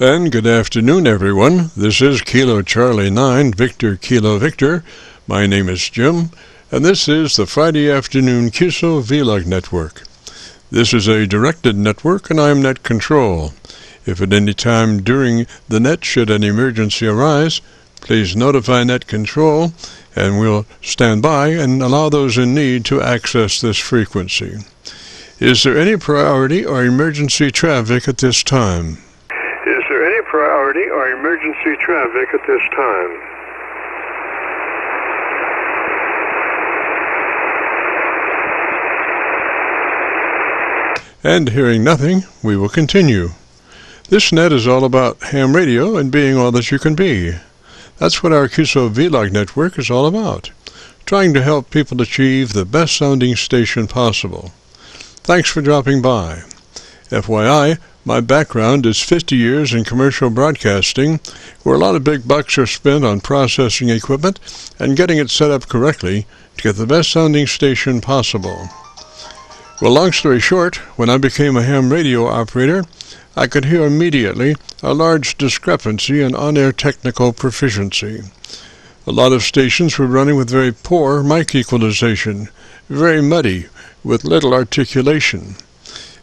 And good afternoon, everyone. This is Kilo Charlie 9, Victor Kilo Victor. My name is Jim, and this is the Friday afternoon Qso-Vlog network. This is a directed network, and I am net control. If at any time during the net should an emergency arise, please notify net control, and we'll stand by and allow those in need to access this frequency. Is there any priority or emergency traffic at this time? Is there any priority or emergency traffic at this time? And hearing nothing, we will continue. This net is all about ham radio and being all that you can be. That's what our Qso-Vlog network is all about, trying to help people achieve the best sounding station possible. Thanks for dropping by. FYI, my background is 50 years in commercial broadcasting, where a lot of big bucks are spent on processing equipment and getting it set up correctly to get the best sounding station possible. Well, long story short, when I became a ham radio operator, I could hear immediately a large discrepancy in on-air technical proficiency. A lot of stations were running with very poor mic equalization, very muddy, with little articulation.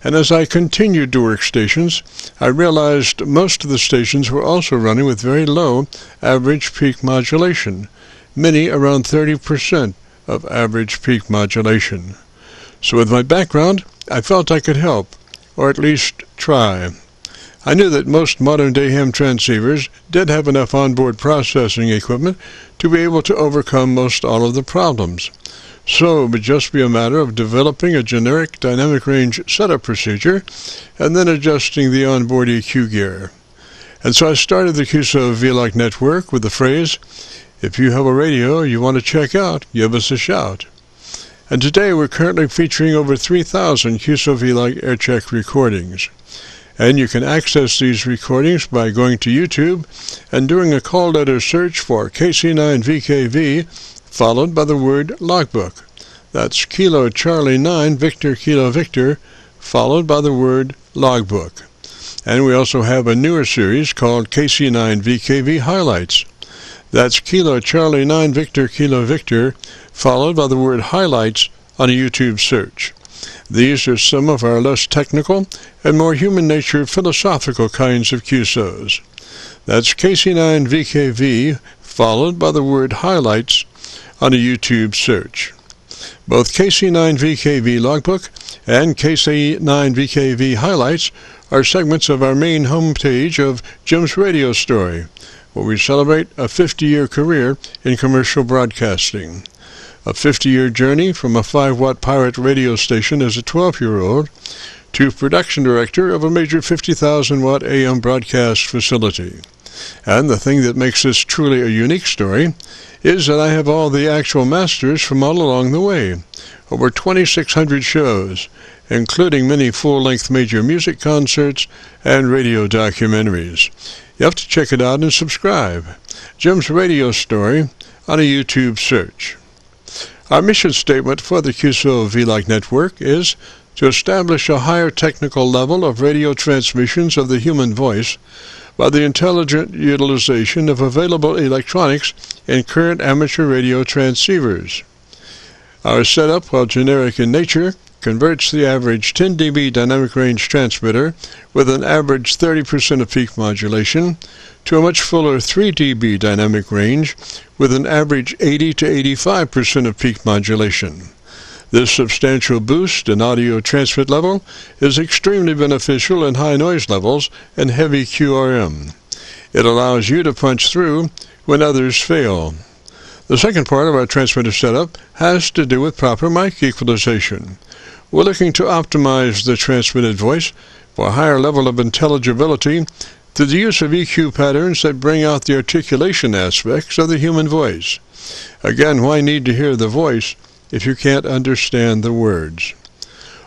And as I continued to work stations, I realized most of the stations were also running with very low average peak modulation, many around 30% of average peak modulation. So with my background, I felt I could help, or at least try. I knew that most modern-day ham transceivers did have enough onboard processing equipment to be able to overcome most all of the problems. So it would just be a matter of developing a generic dynamic range setup procedure and then adjusting the onboard EQ gear. And so I started the Qso-Vlog network with the phrase, "If you have a radio you want to check out, give us a shout." And today we're currently featuring over 3,000 Qso-Vlog Aircheck recordings. And you can access these recordings by going to YouTube and doing a call letter search for KC9VKV, followed by the word logbook. That's Kilo Charlie 9, Victor Kilo Victor, followed by the word logbook. And we also have a newer series called KC9VKV Highlights. That's Kilo Charlie 9, Victor Kilo Victor, followed by the word highlights on a YouTube search. These are some of our less technical and more human nature philosophical kinds of QSOs. That's KC9VKV, followed by the word highlights on a YouTube search. Both KC9VKV Logbook and KC9VKV Highlights are segments of our main homepage of Jim's Radio Story, where we celebrate a 50-year career in commercial broadcasting. A 50-year journey from a 5-watt pirate radio station as a 12-year-old to production director of a major 50,000-watt AM broadcast facility. And the thing that makes this truly a unique story is that I have all the actual masters from all along the way, over 2,600 shows, including many full-length major music concerts and radio documentaries. You have to check it out and subscribe. Jim's Radio Story on a YouTube search. Our mission statement for the Qso-Vlog network is to establish a higher technical level of radio transmissions of the human voice by the intelligent utilization of available electronics in current amateur radio transceivers. Our setup, while generic in nature, converts the average 10 dB dynamic range transmitter with an average 30% of peak modulation to a much fuller 3 dB dynamic range with an average 80 to 85% of peak modulation. This substantial boost in audio transmit level is extremely beneficial in high noise levels and heavy QRM. It allows you to punch through when others fail. The second part of our transmitter setup has to do with proper mic equalization. We're looking to optimize the transmitted voice for a higher level of intelligibility through the use of EQ patterns that bring out the articulation aspects of the human voice. Again, why need to hear the voice if you can't understand the words?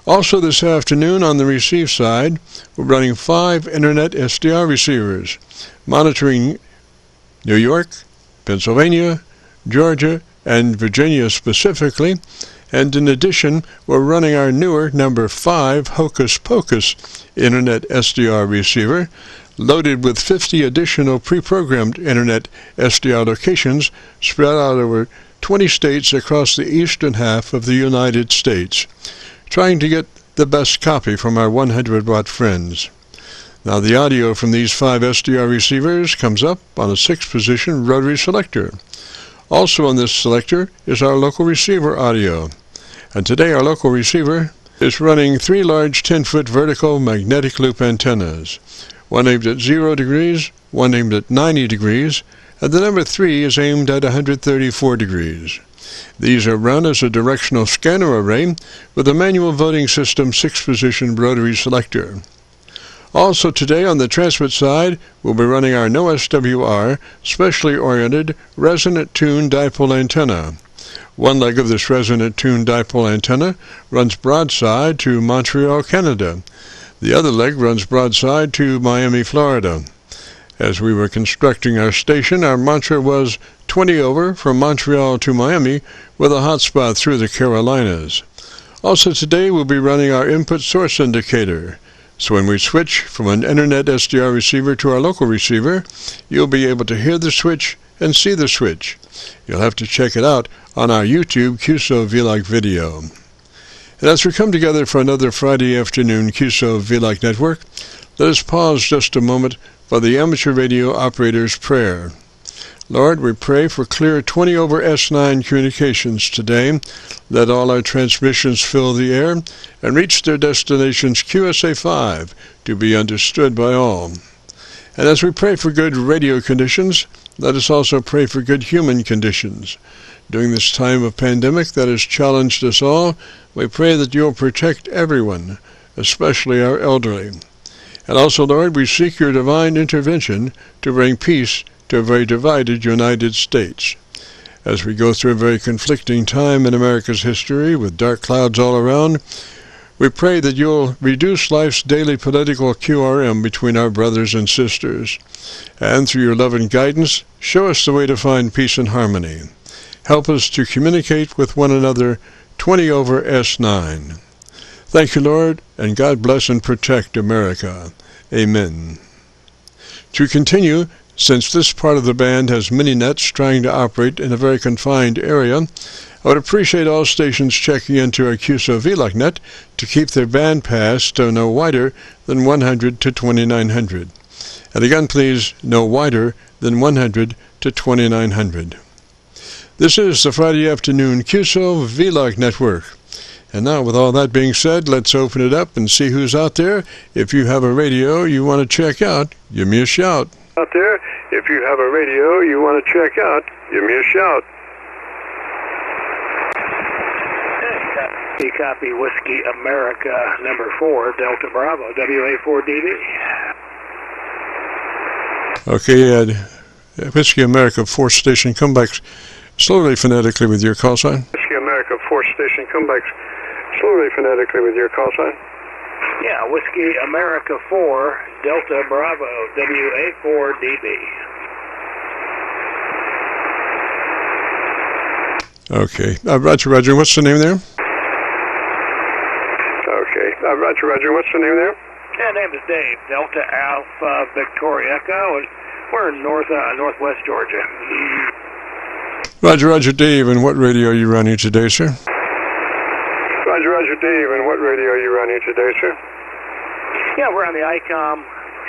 Also this afternoon on the receive side, we're running 5 Internet SDR receivers, monitoring New York, Pennsylvania, Georgia, and Virginia specifically, and in addition, we're running our newer number 5 Hocus Pocus Internet SDR receiver, loaded with 50 additional pre-programmed Internet SDR locations spread out over 20 states across the eastern half of the United States, trying to get the best copy from our 100-watt friends. Now the audio from these 5 SDR receivers comes up on a 6-position rotary selector. Also on this selector is our local receiver audio. And today our local receiver is running 3 large 10-foot vertical magnetic loop antennas, one aimed at 0 degrees, one aimed at 90 degrees, and the number 3 is aimed at 134 degrees. These are run as a directional scanner array with a manual voting system 6-position rotary selector. Also today on the transmit side, we'll be running our NoSWR specially oriented resonant tuned dipole antenna. One leg of this resonant tuned dipole antenna runs broadside to Montreal, Canada. The other leg runs broadside to Miami, Florida. As we were constructing our station, our mantra was 20 over from Montreal to Miami with a hotspot through the Carolinas. Also today we'll be running our input source indicator. So when we switch from an Internet SDR receiver to our local receiver, you'll be able to hear the switch and see the switch. You'll have to check it out on our YouTube Qso-Vlog video. And as we come together for another Friday afternoon Qso-Vlog network, let us pause just a moment for the amateur radio operator's prayer. Lord, we pray for clear 20 over S9 communications today. Let all our transmissions fill the air and reach their destinations QSA5 to be understood by all. And as we pray for good radio conditions, let us also pray for good human conditions. During this time of pandemic that has challenged us all, we pray that you'll protect everyone, especially our elderly. And also, Lord, we seek your divine intervention to bring peace to a very divided United States. As we go through a very conflicting time in America's history with dark clouds all around, we pray that you'll reduce life's daily political QRM between our brothers and sisters, and through your love and guidance, show us the way to find peace and harmony. Help us to communicate with one another 20 over S9. Thank you, Lord, and God bless and protect America. Amen. To continue, since this part of the band has mini-nets trying to operate in a very confined area, I would appreciate all stations checking into our Qso-Vlog net to keep their band pass to no wider than 100 to 2900. And again, please, no wider than 100 to 2900. This is the Friday afternoon Qso-Vlog network. And now, with all that being said, let's open it up and see who's out there. If you have a radio you want to check out, give me a shout. Out there, if you have a radio you want to check out, give me a shout. Copy Whiskey America number 4, Delta Bravo, WA4DB. Okay, Whiskey America 4 station, come back slowly phonetically with your call sign. Whiskey America 4 station, come back slowly phonetically with your call sign. Yeah, Whiskey America 4, Delta Bravo, WA4DB. Okay, Roger, what's the name there? Okay, Roger, what's the name there? Yeah, name is Dave, Delta Alpha Victoria Echo, and we're in northwest Georgia. Roger, Dave, and what radio are you running today, sir? Roger, Dave, and what radio are you running today, sir? Yeah, we're on the ICOM,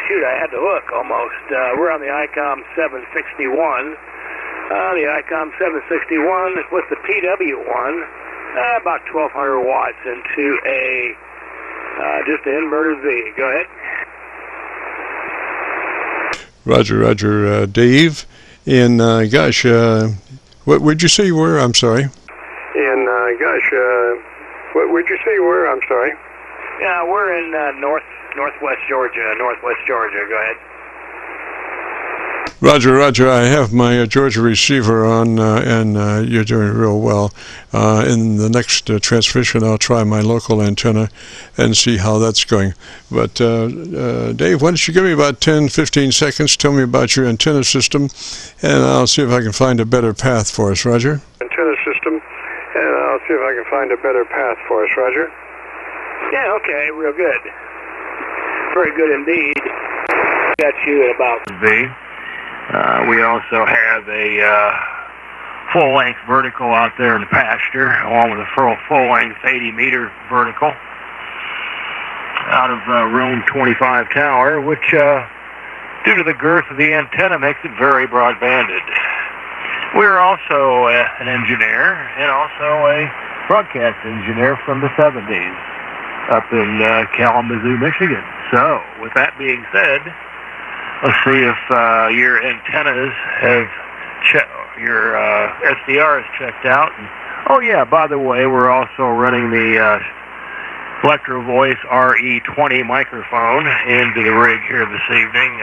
shoot, I had to look almost. We're on the ICOM 761. The ICOM 761 with the PW1, about 1200 watts into a, just an inverted V. Go ahead. Roger, Dave. And, what would you say you were? I'm sorry. And, what would you say you were? I'm sorry. Yeah, we're in northwest Georgia. Go ahead. Roger, I have my Georgia receiver on, and you're doing real well. In the next transmission, I'll try my local antenna and see how that's going. But, Dave, why don't you give me about 10-15 seconds, tell me about your antenna system, and I'll see if I can find a better path for us, Roger. Antenna system, and I'll see if I can find a better path for us, Roger. Yeah, okay, real good. Very good indeed. Got you at about V. We also have a full-length vertical out there in the pasture, along with a full-length 80-meter vertical out of room 25 tower, which, due to the girth of the antenna, makes it very broadbanded. We're also an engineer and also a broadcast engineer from the 70s up in Kalamazoo, Michigan. So, with that being said, let's see if your antennas have your SDR is checked out. And, oh yeah, by the way, we're also running the Electro Voice RE20 microphone into the rig here this evening.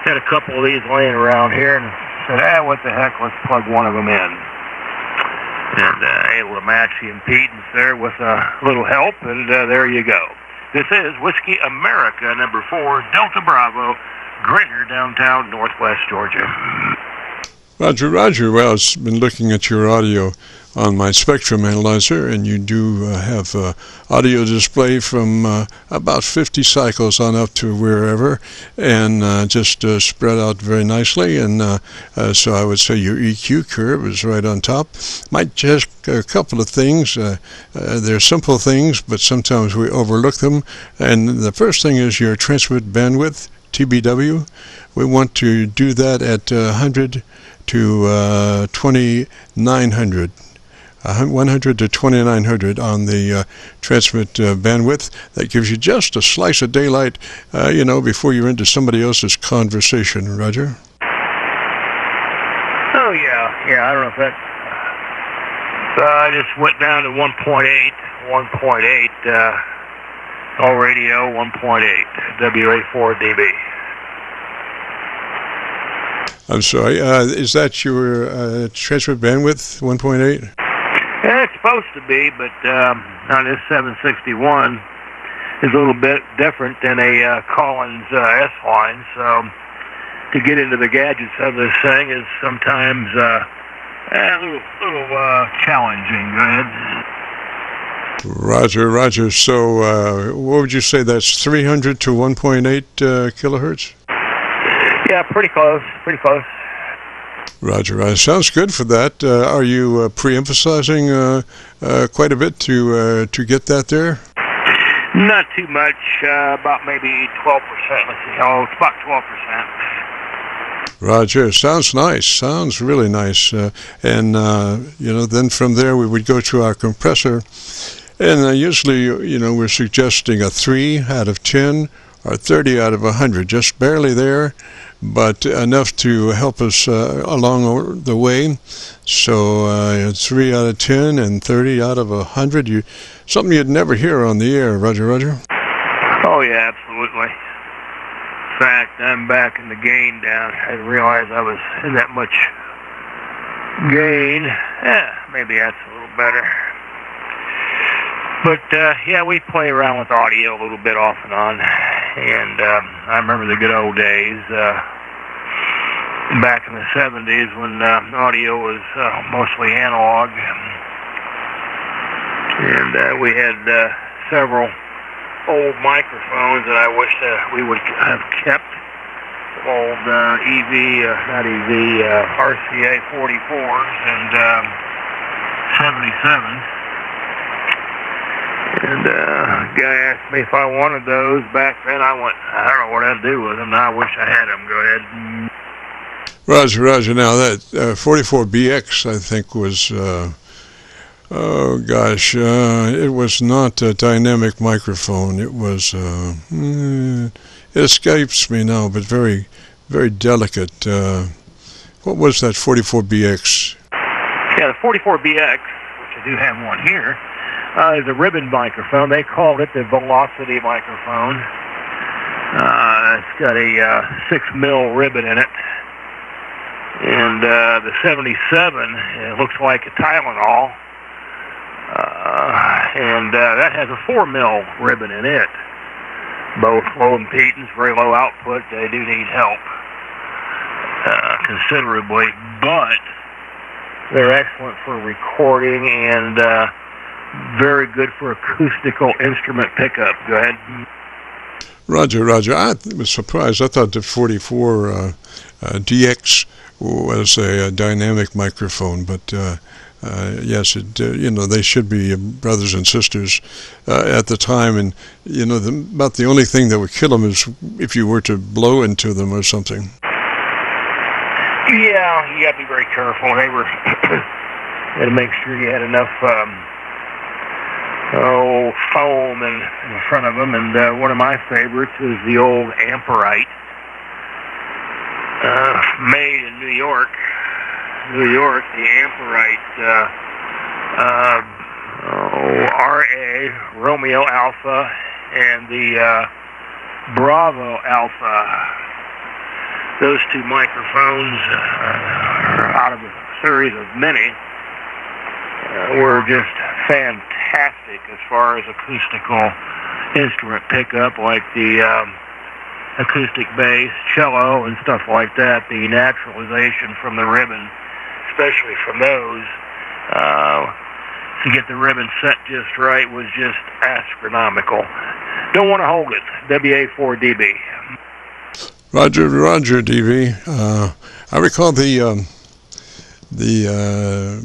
Had a couple of these laying around here and said, what the heck, let's plug one of them in. And able to match the impedance there with a little help, and there you go. This is Whiskey America, number 4, Delta Bravo, Greater Downtown, Northwest Georgia. Roger, Roger. Well, I've been looking at your audio on my spectrum analyzer, and you do have audio display from about 50 cycles on up to wherever, and just spread out very nicely. And so I would say your EQ curve is right on top. Might just a couple of things. They're simple things, but sometimes we overlook them. And the first thing is your transmit bandwidth, TBW. We want to do that at 100 to 2900. 100 to 2900 on the transmit bandwidth. That gives you just a slice of daylight, before you're into somebody else's conversation. Roger? Oh, yeah, I don't know if that... I just went down to 1.8, all radio, 1.8, WA4dB. I'm sorry, is that your transmit bandwidth, 1.8? Yeah, it's supposed to be, but on this 761 is a little bit different than a Collins S-line, so to get into the gadgets of this thing is sometimes a little challenging. Go ahead. Roger. So what would you say that's 300 to 1.8 kilohertz? Yeah, pretty close. Roger. Sounds good for that. Are you pre-emphasizing quite a bit to get that there? Not too much, about maybe 12%. Let's see. Oh, it's about 12%. Roger. Sounds nice. Sounds really nice. And then from there we would go to our compressor. And usually, we're suggesting a 3 out of 10 or 30 out of 100, just barely there, but enough to help us along the way. So 3 out of 10 and 30 out of 100, something you'd never hear on the air. Roger. Oh, yeah, absolutely. In fact, I'm back in the gain down. I didn't realize I was in that much gain. Maybe that's a little better. But, we play around with audio a little bit off and on. And I remember the good old days back in the 70s when audio was mostly analog. And we had several old microphones that I wish we would have kept. Old RCA 44s and 77s. And a guy asked me if I wanted those back then. I went, I don't know what I'd do with them. Now I wish I had them. Go ahead. Roger. Now that 44BX, I think, was, it was not a dynamic microphone. It was, it escapes me now, but very, very delicate. What was that 44BX? Yeah, the 44BX, which I do have one here, is a ribbon microphone. They called it the Velocity microphone. It's got a 6mm ribbon in it. And the 77, it looks like a Tylenol. And that has a 4mm ribbon in it. Both low impedance, very low output. They do need help considerably, but they're excellent for recording and very good for acoustical instrument pickup. Go ahead. Roger, Roger. I was surprised. I thought the 44 DX was a dynamic microphone, but yes, they should be brothers and sisters at the time, and about the only thing that would kill them is if you were to blow into them or something. Yeah, you got to be very careful. They were had to make sure you had enough foam in front of them, and one of my favorites is the old Amperite, made in New York, the Amperite RA, Romeo Alpha, and the Bravo Alpha. Those two microphones, out of a series of many, were just fantastic as far as acoustical instrument pickup, like the acoustic bass, cello, and stuff like that. The naturalization from the ribbon, especially from those, to get the ribbon set just right was just astronomical. Don't want to hold it. WA4DB. Roger, Roger, DV. I recall the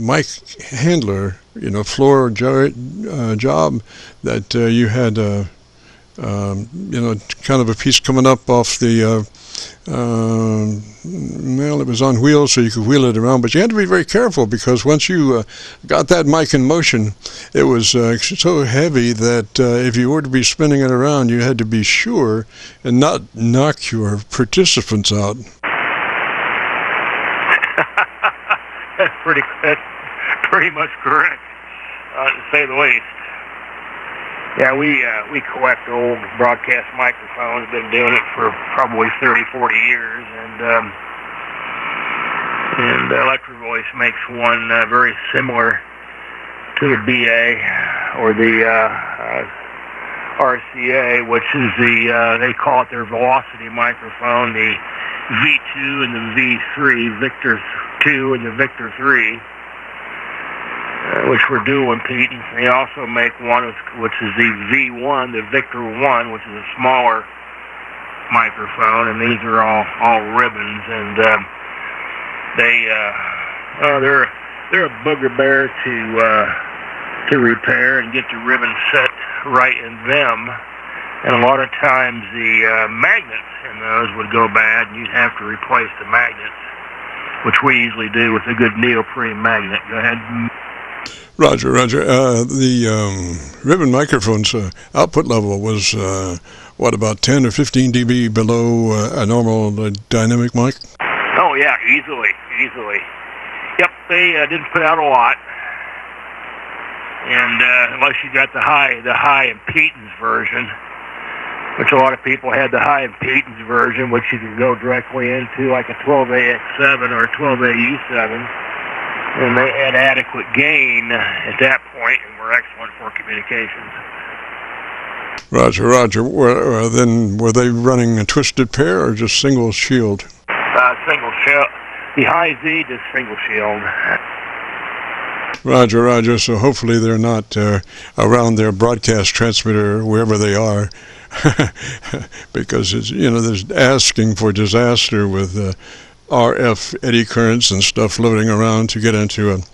mic handler, floor job that you had, kind of a piece coming up off the, it was on wheels so you could wheel it around, but you had to be very careful because once you got that mic in motion, it was so heavy that if you were to be spinning it around, you had to be sure and not knock your participants out. That's pretty much correct, to say the least. Yeah, we collect old broadcast microphones. Been doing it for probably 30, 40 years, and Electro Voice makes one very similar to the BA or the RCA, which is they call it their velocity microphone, the V2 and the V3, Victor 2 and the Victor 3. Which were dual impedance. They also make one which is the V1, the Victor 1, which is a smaller microphone, and these are all ribbons, and they're a booger bear to repair and get the ribbon set right in them. And a lot of times the magnets in those would go bad, and you'd have to replace the magnets, which we usually do with a good neoprene magnet. Go ahead. Roger, Roger. The ribbon microphone's output level was, about 10 or 15 dB below a normal dynamic mic? Oh, yeah, easily. Yep, they didn't put out a lot. And unless you got the high impedance version, which a lot of people had the high impedance version, which you could go directly into like a 12AX7 or a 12AU7. And they had adequate gain at that point and were excellent for communications. Roger, Roger. Then were they running a twisted pair or just single shield? Single shield. The high Z, just single shield. Roger, Roger. So hopefully they're not around their broadcast transmitter wherever they are, because it's there's asking for disaster with RF eddy currents and stuff floating around to get into an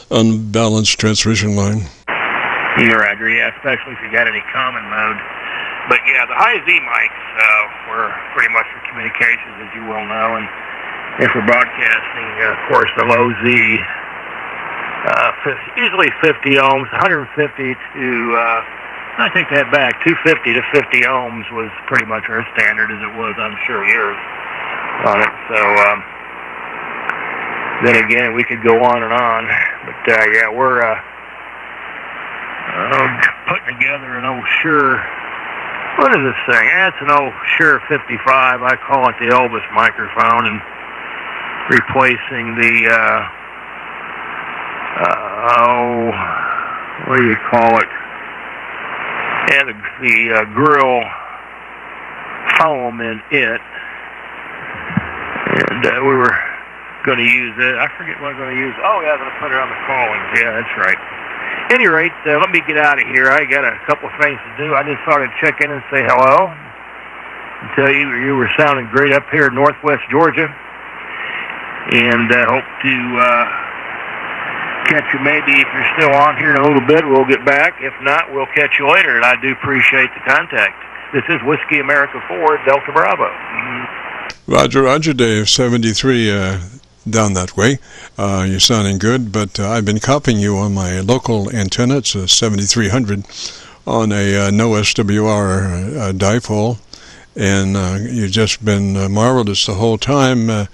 unbalanced transmission line. You're right, yeah, especially if you got any common mode. But yeah, the high Z mics were pretty much for communications, as you well know, and for broadcasting, of course, the low Z, easily 50 ohms, 150 to, I take that back, 250 to 50 ohms was pretty much our standard, as it was, I'm sure, yours. On it, so then again we could go on and on, but yeah, we're putting together an old Shure. What is this thing? It's an old Shure 55. I call it the Elvis microphone, and replacing the what do you call it? And the grill foam in it. And we were going to use it. I forget what I'm going to use. Oh, yeah, I'm going to put it on the callings. Yeah, that's right. At any rate, let me get out of here. I got a couple of things to do. I just thought I'd check in and say hello, and tell you you were sounding great up here in northwest Georgia. And hope to catch you maybe if you're still on here in a little bit. We'll get back. If not, we'll catch you later. And I do appreciate the contact. This is Whiskey America 4, Delta Bravo. Roger, Roger, Dave, 73 down that way. You're sounding good, but I've been copying you on my local antenna. It's a 7300 on a no SWR dipole. And you've just been marvelous the whole time. I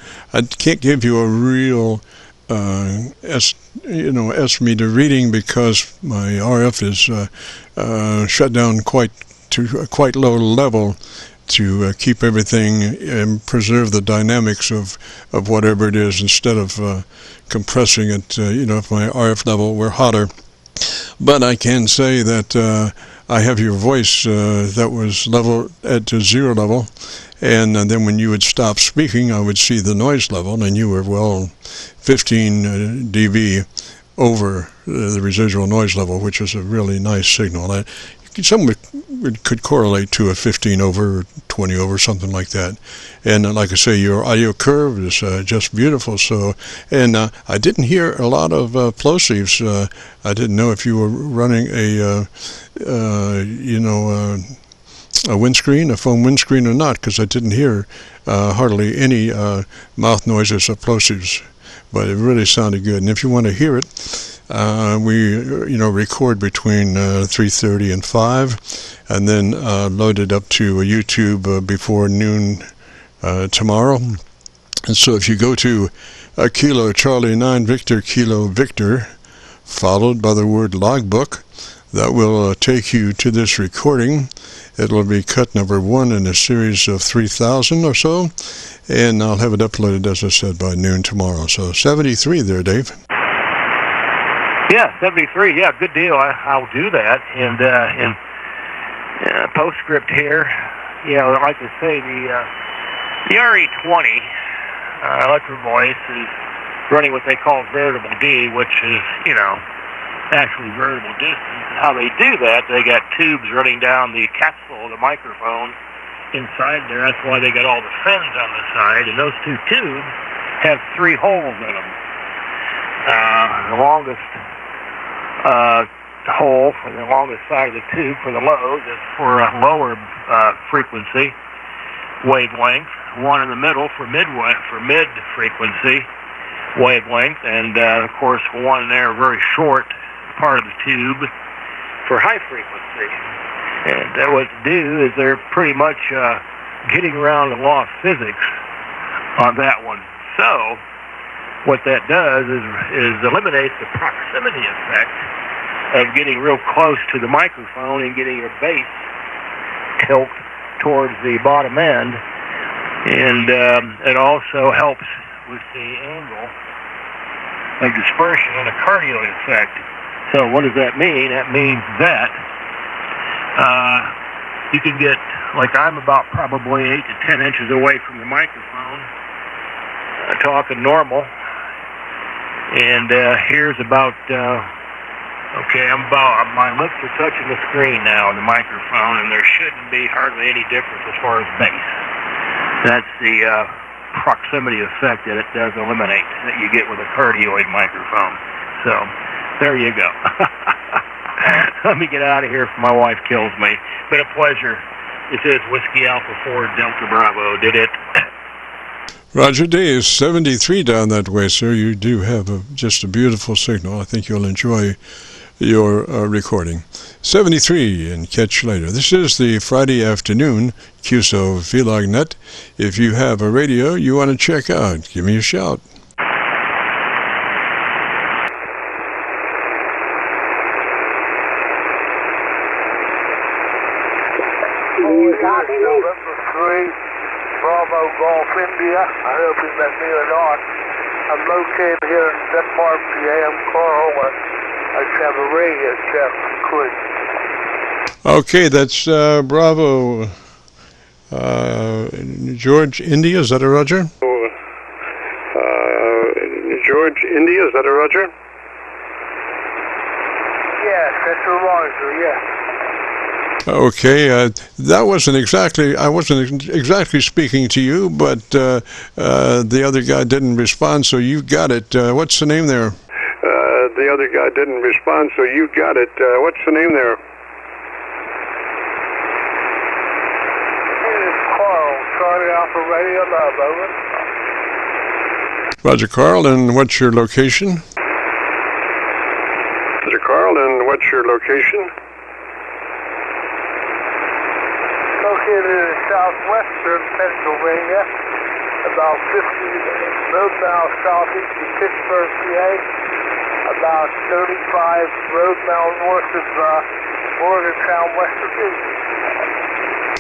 can't give you a real S meter reading because my RF is shut down to a quite low level to keep everything and preserve the dynamics of whatever it is instead of compressing it. If my RF level were hotter. But I can say that I have your voice that was level to 0 level, and then when you would stop speaking, I would see the noise level, and you were 15 dB over the residual noise level, which is a really nice signal. Some could correlate to a 15 over, or 20 over, something like that. And like I say, your audio curve is just beautiful. So, and I didn't hear a lot of plosives. I didn't know if you were running a windscreen, a foam windscreen or not, because I didn't hear hardly any mouth noises or plosives. But it really sounded good. And if you want to hear it, we record between 3:30 and 5, and then load it up to YouTube before noon tomorrow. And so if you go to Kilo Charlie 9 Victor Kilo Victor, followed by the word logbook, that will take you to this recording. It will be cut number 1 in a series of 3,000 or so, and I'll have it uploaded, as I said, by noon tomorrow. So 73 there, Dave. Yeah, 73. Yeah, good deal. I'll do that. And in postscript here, I'd like to say the RE20 electro voice is running what they call variable D, which is, actually variable distance. And how they do that, they got tubes running down the capsule of the microphone inside there. That's why they got all the fins on the side. And those 2 tubes have 3 holes in them. The longest hole for the longest side of the tube for the lows is for a lower frequency wavelength. One in the middle for mid frequency wavelength, and of course one there very short part of the tube for high frequency. And what to do is they're pretty much getting around the law of physics on that one. So what that does is eliminates the proximity effect of getting real close to the microphone and getting your bass tilt towards the bottom end. And it also helps with the angle of dispersion and a cardioid effect. So what does that mean? That means that you can get, like I'm about probably 8 to 10 inches away from the microphone, talking normal. And here's about, my lips are touching the screen now in the microphone, and there shouldn't be hardly any difference as far as bass. That's the proximity effect that it does eliminate that you get with a cardioid microphone. So there you go. Let me get out of here before my wife kills me. Been a pleasure. This is Whiskey Alpha 4 Delta Bravo. Did it? Roger Dave, 73 down that way, sir. You do have just a beautiful signal. I think you'll enjoy your recording. 73, and catch you later. This is the Friday afternoon Qso-Vlog net. If you have a radio you want to check out, give me a shout. Bravo Golf India. I hope you met me or not. I'm located here in Denmark, PA. I'm Carl. I just have a radio check quick. Okay, that's Bravo George India. Is that a Roger? George India. Is that a Roger? Yes, that's a Roger, yes. Okay, that wasn't exactly, I wasn't exactly speaking to you, but the other guy didn't respond, so you got it. What's the name there? The other guy didn't respond, so you got it. What's the name there? This is Carl, starting off for RADIOLAND, over. Roger, Carl, and what's your location? Roger, Carl, and what's your location? Located in southwestern Pennsylvania, about 50 road miles southeast of Pittsburgh, PA, about 35 road miles north of Morgantown, West Virginia.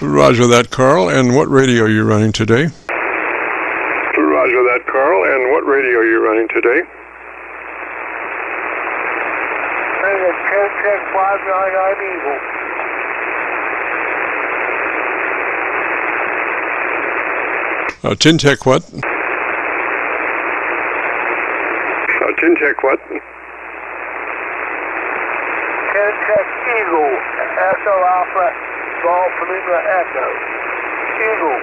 Roger that, Carl, and what radio are you running today? Roger that, Carl, and what radio are you running today? Running at 10-10-599 Eagle. Tintec what? Tintec what? Tintec Eagle, Echo Alpha, Golf Lima Echo. Eagle.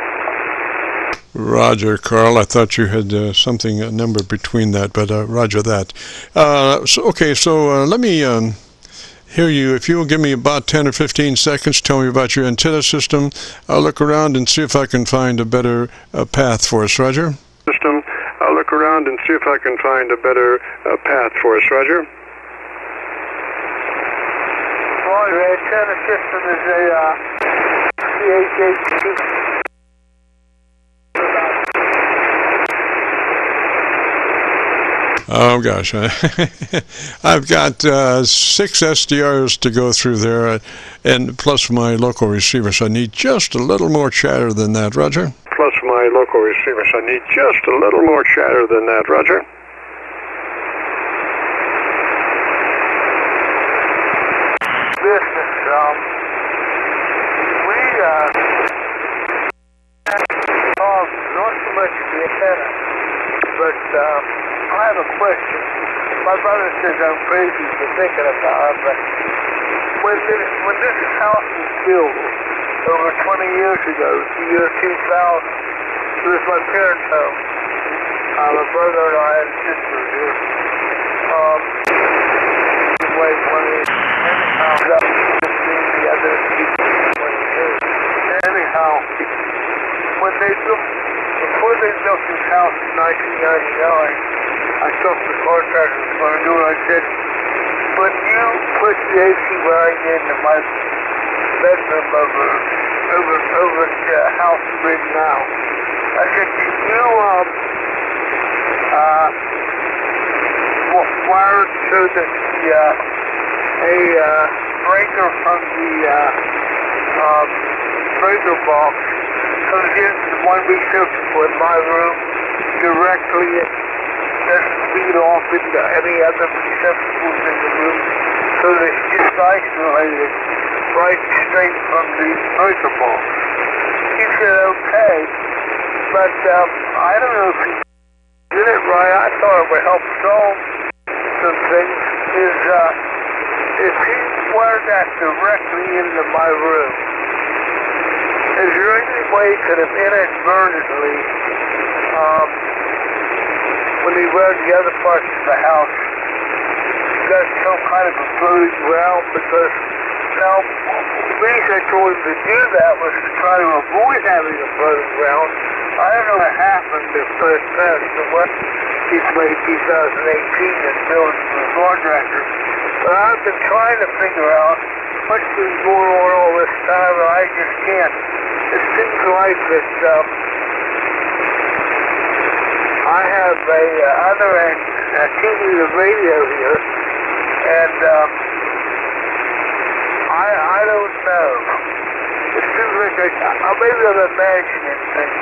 Roger, Carl. I thought you had something, a number between that, but roger that. So let me hear you. If you'll give me about 10 or 15 seconds, tell me about your antenna system. I'll look around and see if I can find a better path for us, Roger. System. I'll look around and see if I can find a better path for us, Roger. Well, your antenna system is a CHH2. Oh gosh, I've got 6 SDRs to go through there, and plus my local receiver, so I need just a little more chatter than that, Roger. Plus my local receiver, so I need just a little more chatter than that, Roger. Business, not so much the antenna, but I have a question. My brother says I'm crazy for thinking about it, but when this house was built over 20 years ago, the year 2000, it was my parents' home. My brother and I and sister were here. Anyhow, before they built this house in 1999, I talked to the contractor for a new one. I said, when you put the AC wiring into my bedroom over the house we're in now, I said, can you wire it so that a breaker from the breaker box comes into one receptacle for my room directly and doesn't feed off into any other receptacles in the room, so that it's just isolated right straight from the breaker box. He said, okay, but I don't know if he did it right. I thought it would help solve some things. If he wired that directly into my room, is there any way he could have inadvertently, when he wired the other parts of the house, got some kind of a floating ground? Because now, the reason I told him to do that was to try to avoid having a floating ground. I don't know what happened if first passed the West Speedway 2018 and building the contractor. But I've been trying to figure out what's been going on all this time, and I just can't. It seems like that I have a other TV to radio here, and I don't know. It seems like maybe I'm imagining things.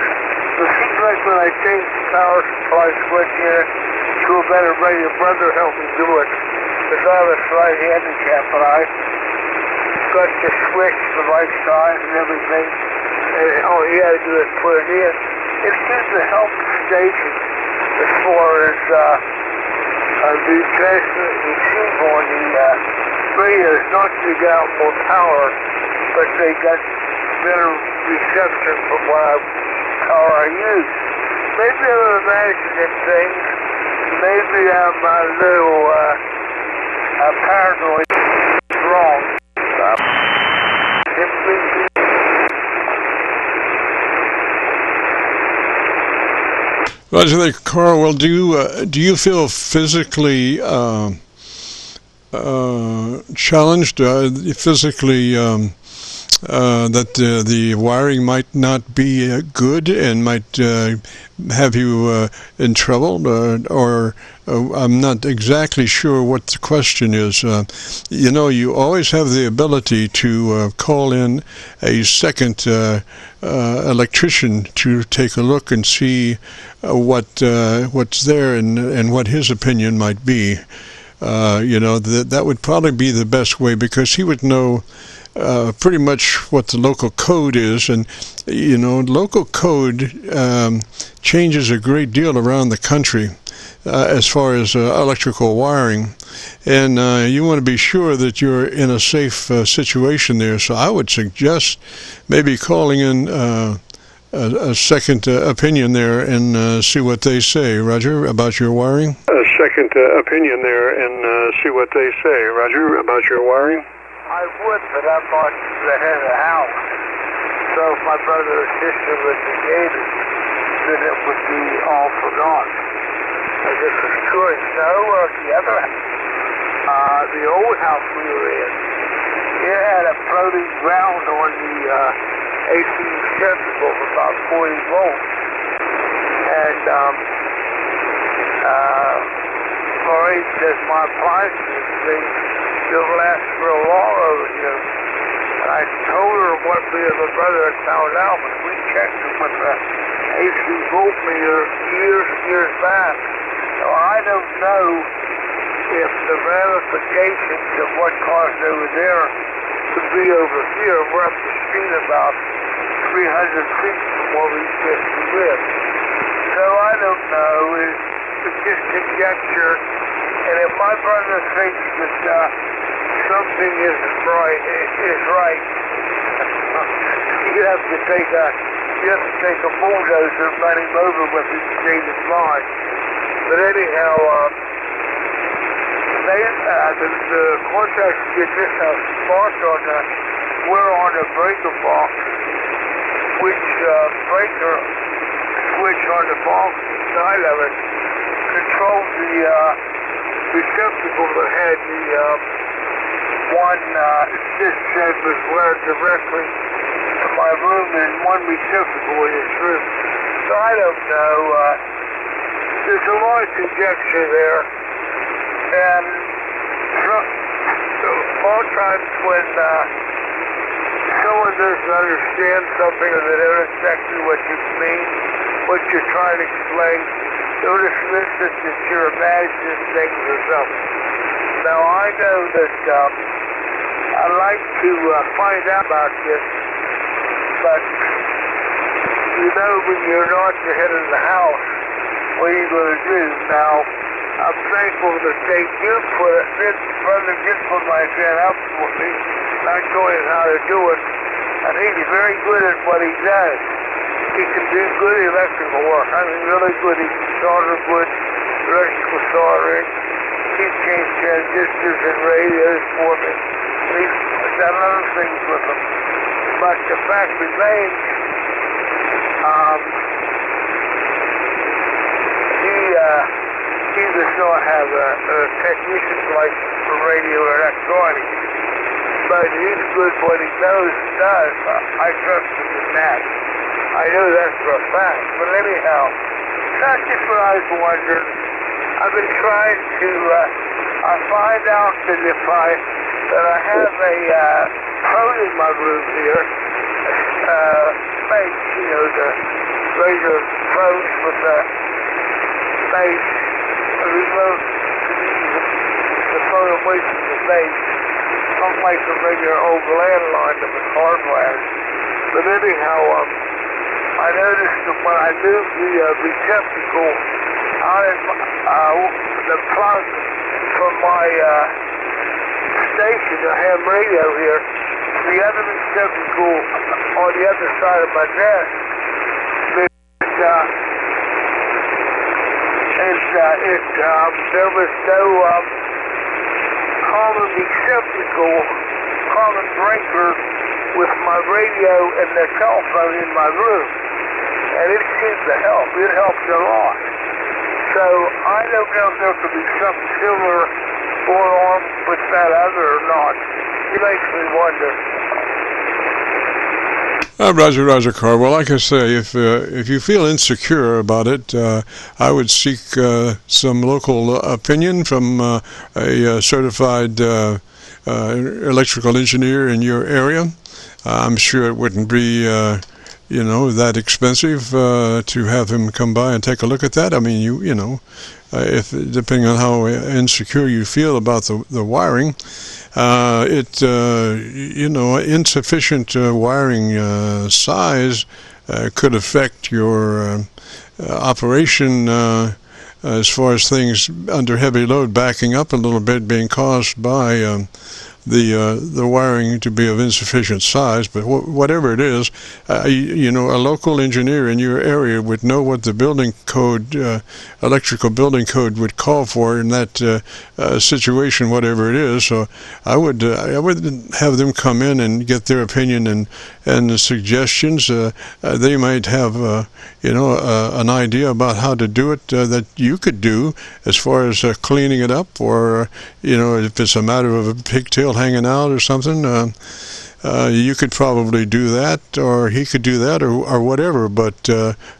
It seems like when I change the power supply switch here to a better radio, brother helped me do it. Because I have a slight handicap, but I got to switch the right side and everything. And all he had to do is put it in. It seems to help the station as far as the transmit receive on the radio is not to get out more power, but they got better reception from what car I use. Maybe I'm imagining things. Maybe I'm a little paranoid. Wrong. Roger that, Carl. Well, do you feel physically challenged, physically that the wiring might not be good and might have you in trouble, or I'm not exactly sure what the question is. You know, you always have the ability to call in a second electrician to take a look and see what's there and what his opinion might be. You know, that would probably be the best way, because he would know pretty much what the local code is, and you know, local code changes a great deal around the country as far as electrical wiring, and you want to be sure that you're in a safe situation there. So I would suggest maybe calling in a second opinion there and see what they say, Roger, about your wiring. A second opinion there and see what they say, Roger, about your wiring. I would, but I'm not the head of the house. So if my brother or sister was negated, then it would be all forgotten. As if it's true. So, the other house, the old house we were in, it had a floating ground on the AC receptacle of about 40 volts. And, Maureen says my appliances, they'll last real long over here. And I told her what me and my brother had found out, but we checked it with the AC voltmeter years back. So I don't know if the ramifications of what caused over there could be over here. We're up the street about 300 feet from where we just live. So I don't know. It's just conjecture. And if my brother thinks that something isn't right, is right, you have to take a bulldozer and run him over with his shaded line. But anyhow, the contractor did this house marked on we're on a breaker box, which breaker switch on the box inside of it controls the receptacle that had the one this said was wired directly to my room and one receptacle in his room. So I don't know. There's a lot of conjecture there, and more times when someone doesn't understand something or they don't exactly what you mean, what you're trying to explain, they'll dismiss it that you're imagining things or something. Now I know that I'd like to find out about this, but you know when you're not the head of the house, what are you going to do? Now, I'm thankful that they do put it, this brother did put my hand up for me, not showing how to do it, and he's very good at what he does. He can do good electrical work. I mean, really good. He can solder good electrical soldering. He's changed transistors and radios for me. He's done other things with them. But the fact remains, he does not have a technician's license for radio or electronics. But he's good at what he knows and does. I trust him in that. I know that for a fact. But anyhow, that's just what I was wondering. I've been trying to find out that if I have a phone in my room here, base, you know, the regular phones with the base, the remote, the phone away from the base, unlike the regular old landline that was hardwired. But anyhow, I noticed that when I moved the receptacle out in the plug from my station, the ham radio here, to the other receptacle on the other side of my desk. There was no common receptacle, common breaker with my radio and the telephone in my room. And it seemed to help. It helped a lot. So I don't know if there could be something similar going on with that other or not. It makes me wonder. Roger, Carl. Well, like I say, if you feel insecure about it, I would seek some local opinion from a certified electrical engineer in your area. I'm sure it wouldn't be, that expensive to have him come by and take a look at that. I mean, if depending on how insecure you feel about the wiring, insufficient wiring size could affect your operation as far as things under heavy load backing up a little bit, being caused by the wiring to be of insufficient size. But whatever it is, a local engineer in your area would know what the building code, electrical building code, would call for in that situation, whatever it is. So I would have them come in and get their opinion and the suggestions. They might have an idea about how to do it that you could do as far as cleaning it up, or if it's a matter of a pigtail hanging out or something, you could probably do that, or he could do that, or whatever. But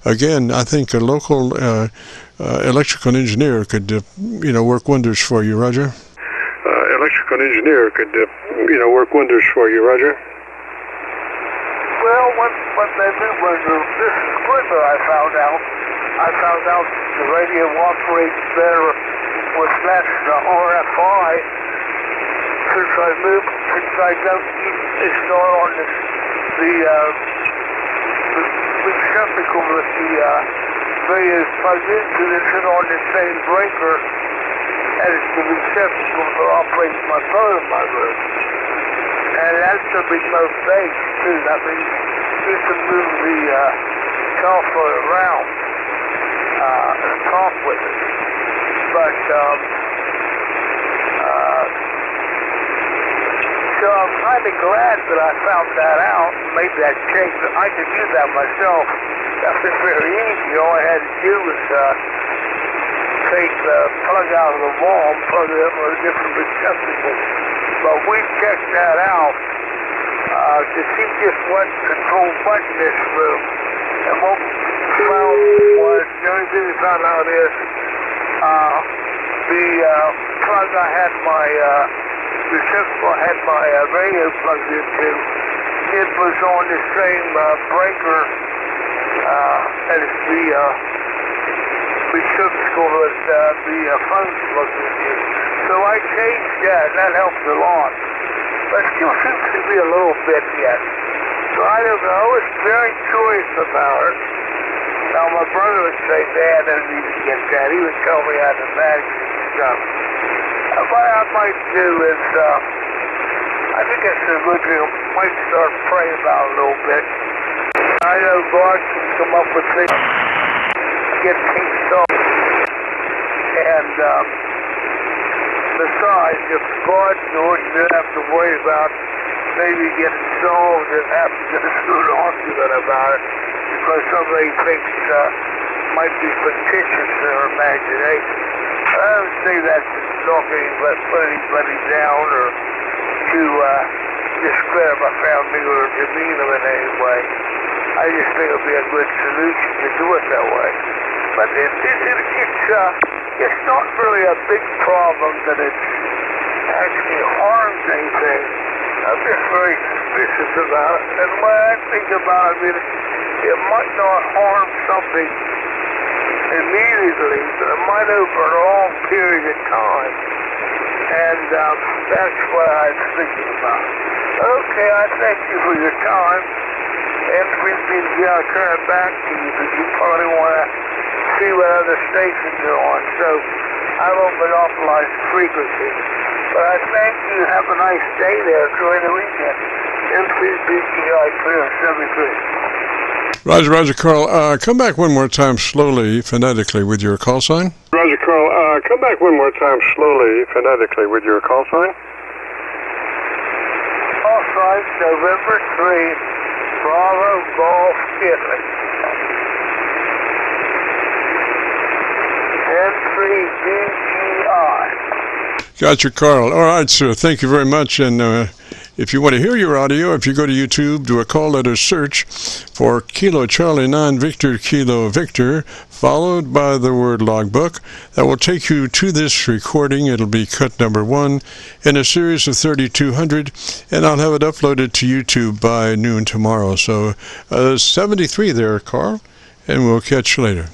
again, I think a local electrical engineer could work wonders for you, Roger. Electrical engineer could work wonders for you, Roger. Well, what they do was this equipment I found out the radio operates better with less RFI since I don't install on the receptacle that the radio is plugged into. It's on the same breaker as the receptacle that operates my phone in my room. And that's the remote base too. That means you can move the telephone around and talk with it. But so I'm kind of glad that I found that out and made that change. I could do that myself. That was very easy. All I had to do was take the plug out of the wall and plug it in with a different receptacle. But we checked that out to see just what control button this room. And what we found was, the only thing we found out is the plug I had my receptacle I had my radio plugged into, it was on the same breaker as the receptacle that the phone's plugged into. So I changed that, and that helped a lot. But still seems to be a little bit yet. So I don't know, it's very curious about it. Now my brother would say, Dad, I don't need to get that. He would tell me how to manage stuff. What I might do is, I think that's a good deal. Might start praying about it a little bit. I know God can come up with things, get things solved. And besides, if God knows, you don't have to worry about maybe getting solved and have to get a student argument about it, because somebody thinks might be fictitious in their imagination. I don't say that to talk put anybody down or to discredit my family or demean them in any way. I just think it would be a good solution to do it that way. But it's not really a big problem that it actually harms anything. I'm just very suspicious about it. And when I think about it, it might not harm something immediately, but it might over a long period of time. And that's what I was thinking about. Okay, I thank you for your time. After we've been turn it back to you, because you probably want to see what other stations are on. So I won't monopolize the frequency. But I thank you. Have a nice day there during the weekend. M3BGI clear 73. Roger, Roger, Carl. Come back one more time slowly, phonetically, with your call sign. Roger, Carl. Come back one more time slowly, phonetically, with your call sign. Call sign November 3, Bravo Golf Italy. M3BGI. Gotcha, Carl. All right, sir. Thank you very much. And if you want to hear your audio, if you go to YouTube, do a call letter search for Kilo Charlie 9 Victor Kilo Victor, followed by the word logbook. That will take you to this recording. It'll be cut number 1 in a series of 3,200, and I'll have it uploaded to YouTube by noon tomorrow. So 73 there, Carl, and we'll catch you later.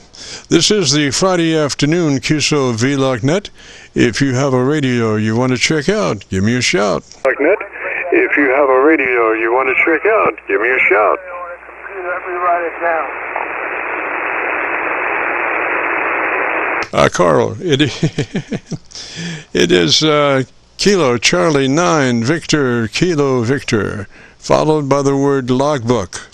This is the Friday afternoon Qso-Vlog net. If you have a radio you want to check out, give me a shout. Net. If you have a radio you want to check out, give me a shout. Let me write it down. Carl, it is Kilo Charlie 9 Victor Kilo Victor, followed by the word logbook.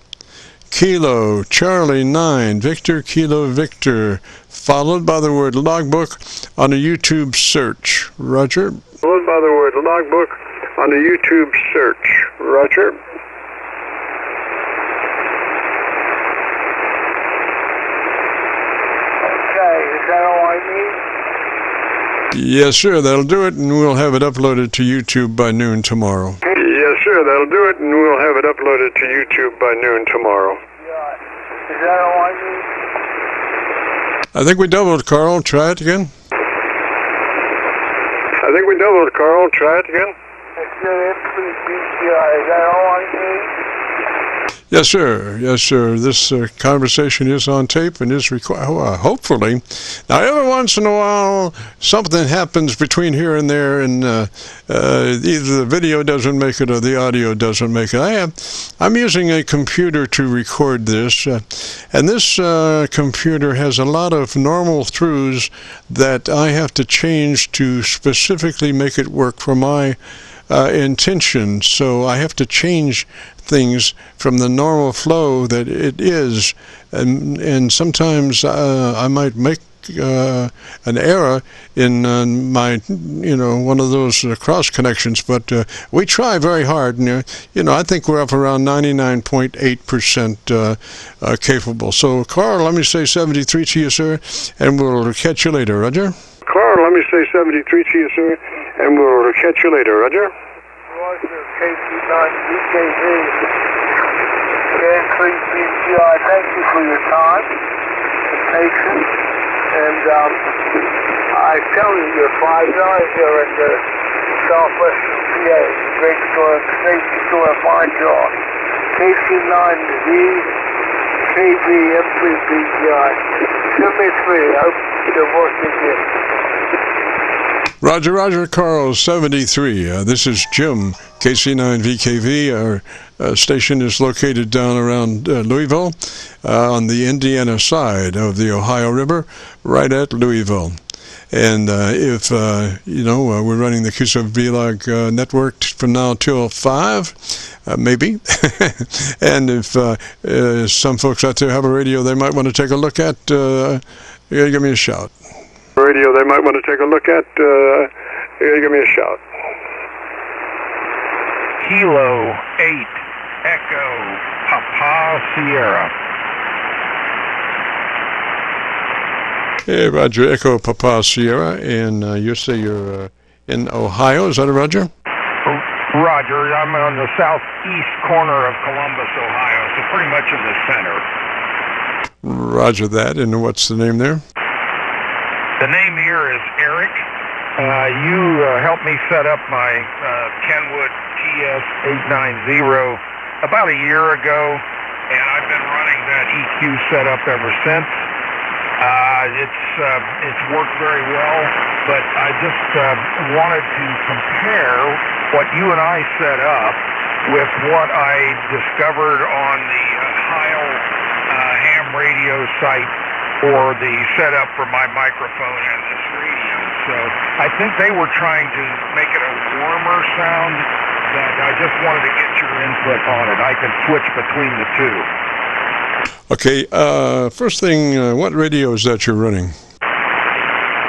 Kilo Charlie 9 Victor Kilo Victor, followed by the word logbook on a YouTube search. Roger. Followed by the word logbook on a YouTube search. Roger. Okay, is that all I need? Yes, sir. That'll do it, and we'll have it uploaded to YouTube by noon tomorrow. Yes, sir. That'll do it, and we'll have it uploaded to YouTube by noon tomorrow. Is that all I need? I think we doubled, Carl. Try it again. I think we doubled, Carl. Try it again. Is that all I need? Yes, sir. Yes, sir. This conversation is on tape and is hopefully. Now, every once in a while, something happens between here and there, and either the video doesn't make it or the audio doesn't make it. I'm using a computer to record this, and this computer has a lot of normal throughs that I have to change to specifically make it work for my intention. So I have to change things from the normal flow that it is, and sometimes I might make an error in my, one of those cross connections, but we try very hard, and I think we're up around 99.8% capable. So Carl, let me say 73 to you, sir, and we'll catch you later. Roger. Carl, let me say 73 to you, sir, and we'll catch you later. Roger. Roger, KC9VKV, M3BGI, thank you for your time and patience, and I tell you, you're 5 guys here in the southwestern PA, great store, safety store, fine job. KC9VKV, M3BGI, 73, I hope the work is good. Roger, Roger, Carl, 73. This is Jim, KC9VKV. Our station is located down around Louisville, on the Indiana side of the Ohio River, right at Louisville. And if, we're running the Qso-Vlog network from now till 5, maybe. And if some folks out there have a radio they might want to take a look at, give me a shout. Radio they might want to take a look at, give me a shout. Kilo 8 Echo Papa Sierra. Hey, Roger, Echo Papa Sierra, and you say you're in Ohio, is that a Roger? Roger, I'm on the southeast corner of Columbus, Ohio, so pretty much in the center. Roger that, and what's the name there? The name here is Eric. You helped me set up my Kenwood TS890 about a year ago, and I've been running that EQ setup ever since. It's worked very well, but I just wanted to compare what you and I set up with what I discovered on the Ohio ham radio site for the setup for my microphone and this radio. So I think they were trying to make it a warmer sound, but I just wanted to get your input on it. I can switch between the two. Okay, first thing, what radio is that you're running?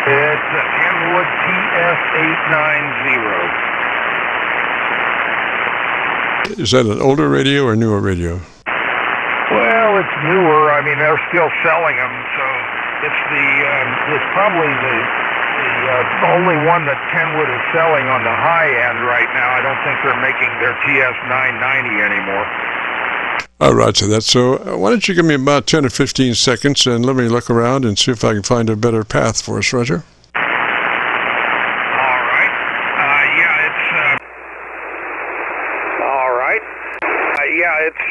It's a Kenwood TS890. Is that an older radio or newer radio? Well, it's newer. I mean, they're still selling them, so it's probably the only one that Kenwood is selling on the high end right now. I don't think they're making their TS990 anymore. All right, so that's so. Why don't you give me about 10 or 15 seconds and let me look around and see if I can find a better path for us, Roger? All right. It's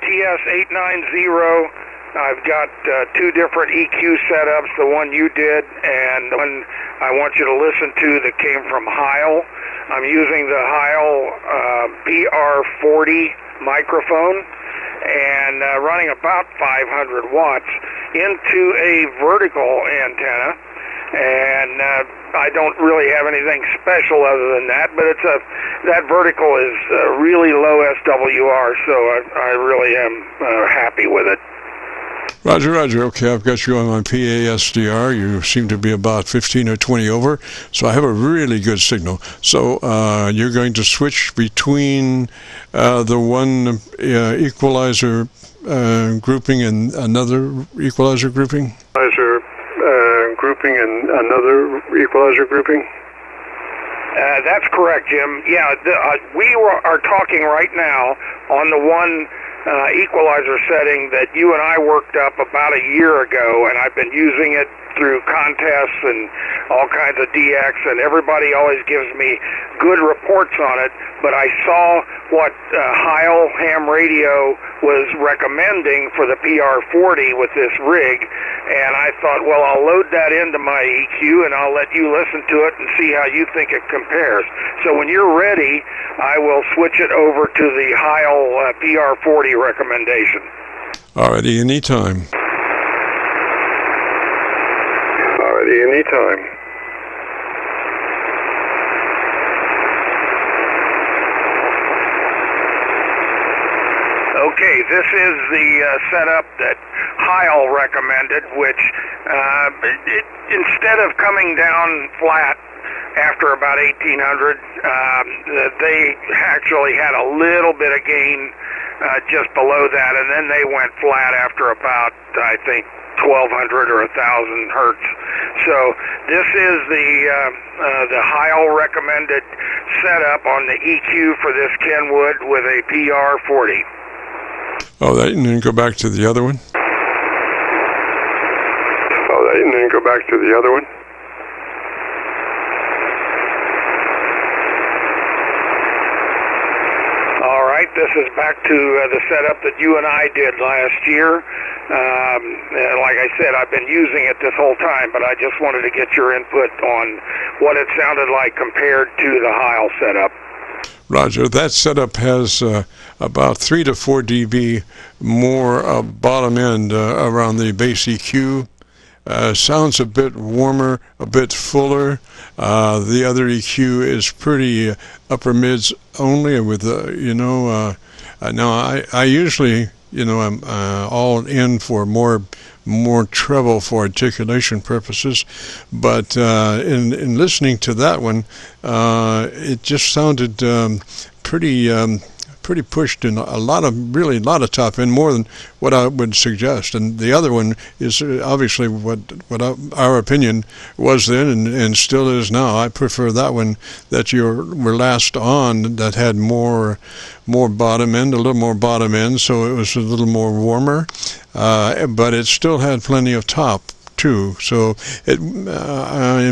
TS890. I've got two different EQ setups, the one you did and the one I want you to listen to that came from Heil. I'm using the Heil PR40 microphone and running about 500 watts into a vertical antenna, and I don't really have anything special other than that, but that vertical is really low SWR, so I really am happy with it. Roger. Okay, I've got you on my PASDR. You seem to be about 15 or 20 over, so I have a really good signal. So you're going to switch between the one equalizer grouping and another equalizer grouping? Grouping and another equalizer grouping? That's correct, Jim. Yeah, we are talking right now on the one equalizer setting that you and I worked up about a year ago, and I've been using it through contests and all kinds of DX, and everybody always gives me good reports on it, but I saw what Heil ham radio was recommending for the PR40 with this rig, and I thought, well, I'll load that into my EQ and I'll let you listen to it and see how you think it compares. So when you're ready, I will switch it over to the Heil PR40 recommendation. Alrighty, anytime. Anytime. Okay, this is the setup that Heil recommended, which instead of coming down flat after about 1800, they actually had a little bit of gain just below that, and then they went flat after about, I think, 1200 or 1000 hertz. So this is the Heil recommended setup on the EQ for this Kenwood with a PR40. Oh, that, and then go back to the other one? All right, this is back to the setup that you and I did last year. Like I said, I've been using it this whole time, but I just wanted to get your input on what it sounded like compared to the Heil setup. Roger, that setup has about 3 to 4 dB more bottom end around the base EQ. Sounds a bit warmer, a bit fuller. The other EQ is pretty upper mids only with, now I usually, I'm all in for more treble for articulation purposes, but in listening to that one, it just sounded pretty pushed in a lot of top end, more than what I would suggest. And the other one is obviously what our opinion was then and still is now. I prefer that one that you were last on, that had more bottom end, a little more bottom end, so it was a little more warmer, but it still had plenty of top too. So in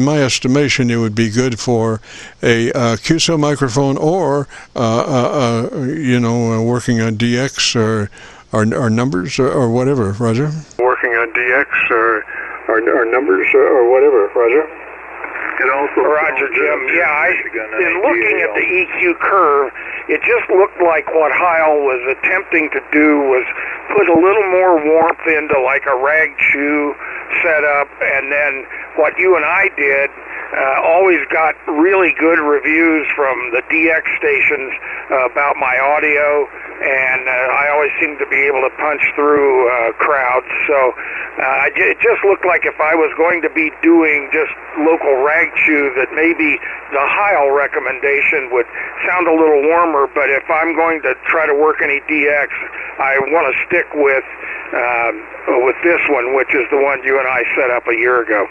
my estimation, it would be good for a Qso microphone, or working on DX or numbers or whatever. Roger. Working on DX or numbers or whatever. Roger. Roger, Jim. Yeah, in looking at the EQ curve, it just looked like what Heil was attempting to do was put a little more warmth into like a rag chew setup, and then what you and I did always got really good reviews from the DX stations about my audio, and I always seem to be able to punch through crowds. So it just looked like if I was going to be doing just local rag chew, that maybe the Heil recommendation would sound a little warmer, but if I'm going to try to work any DX, I want to stick with this one, which is the one you and I set up a year ago.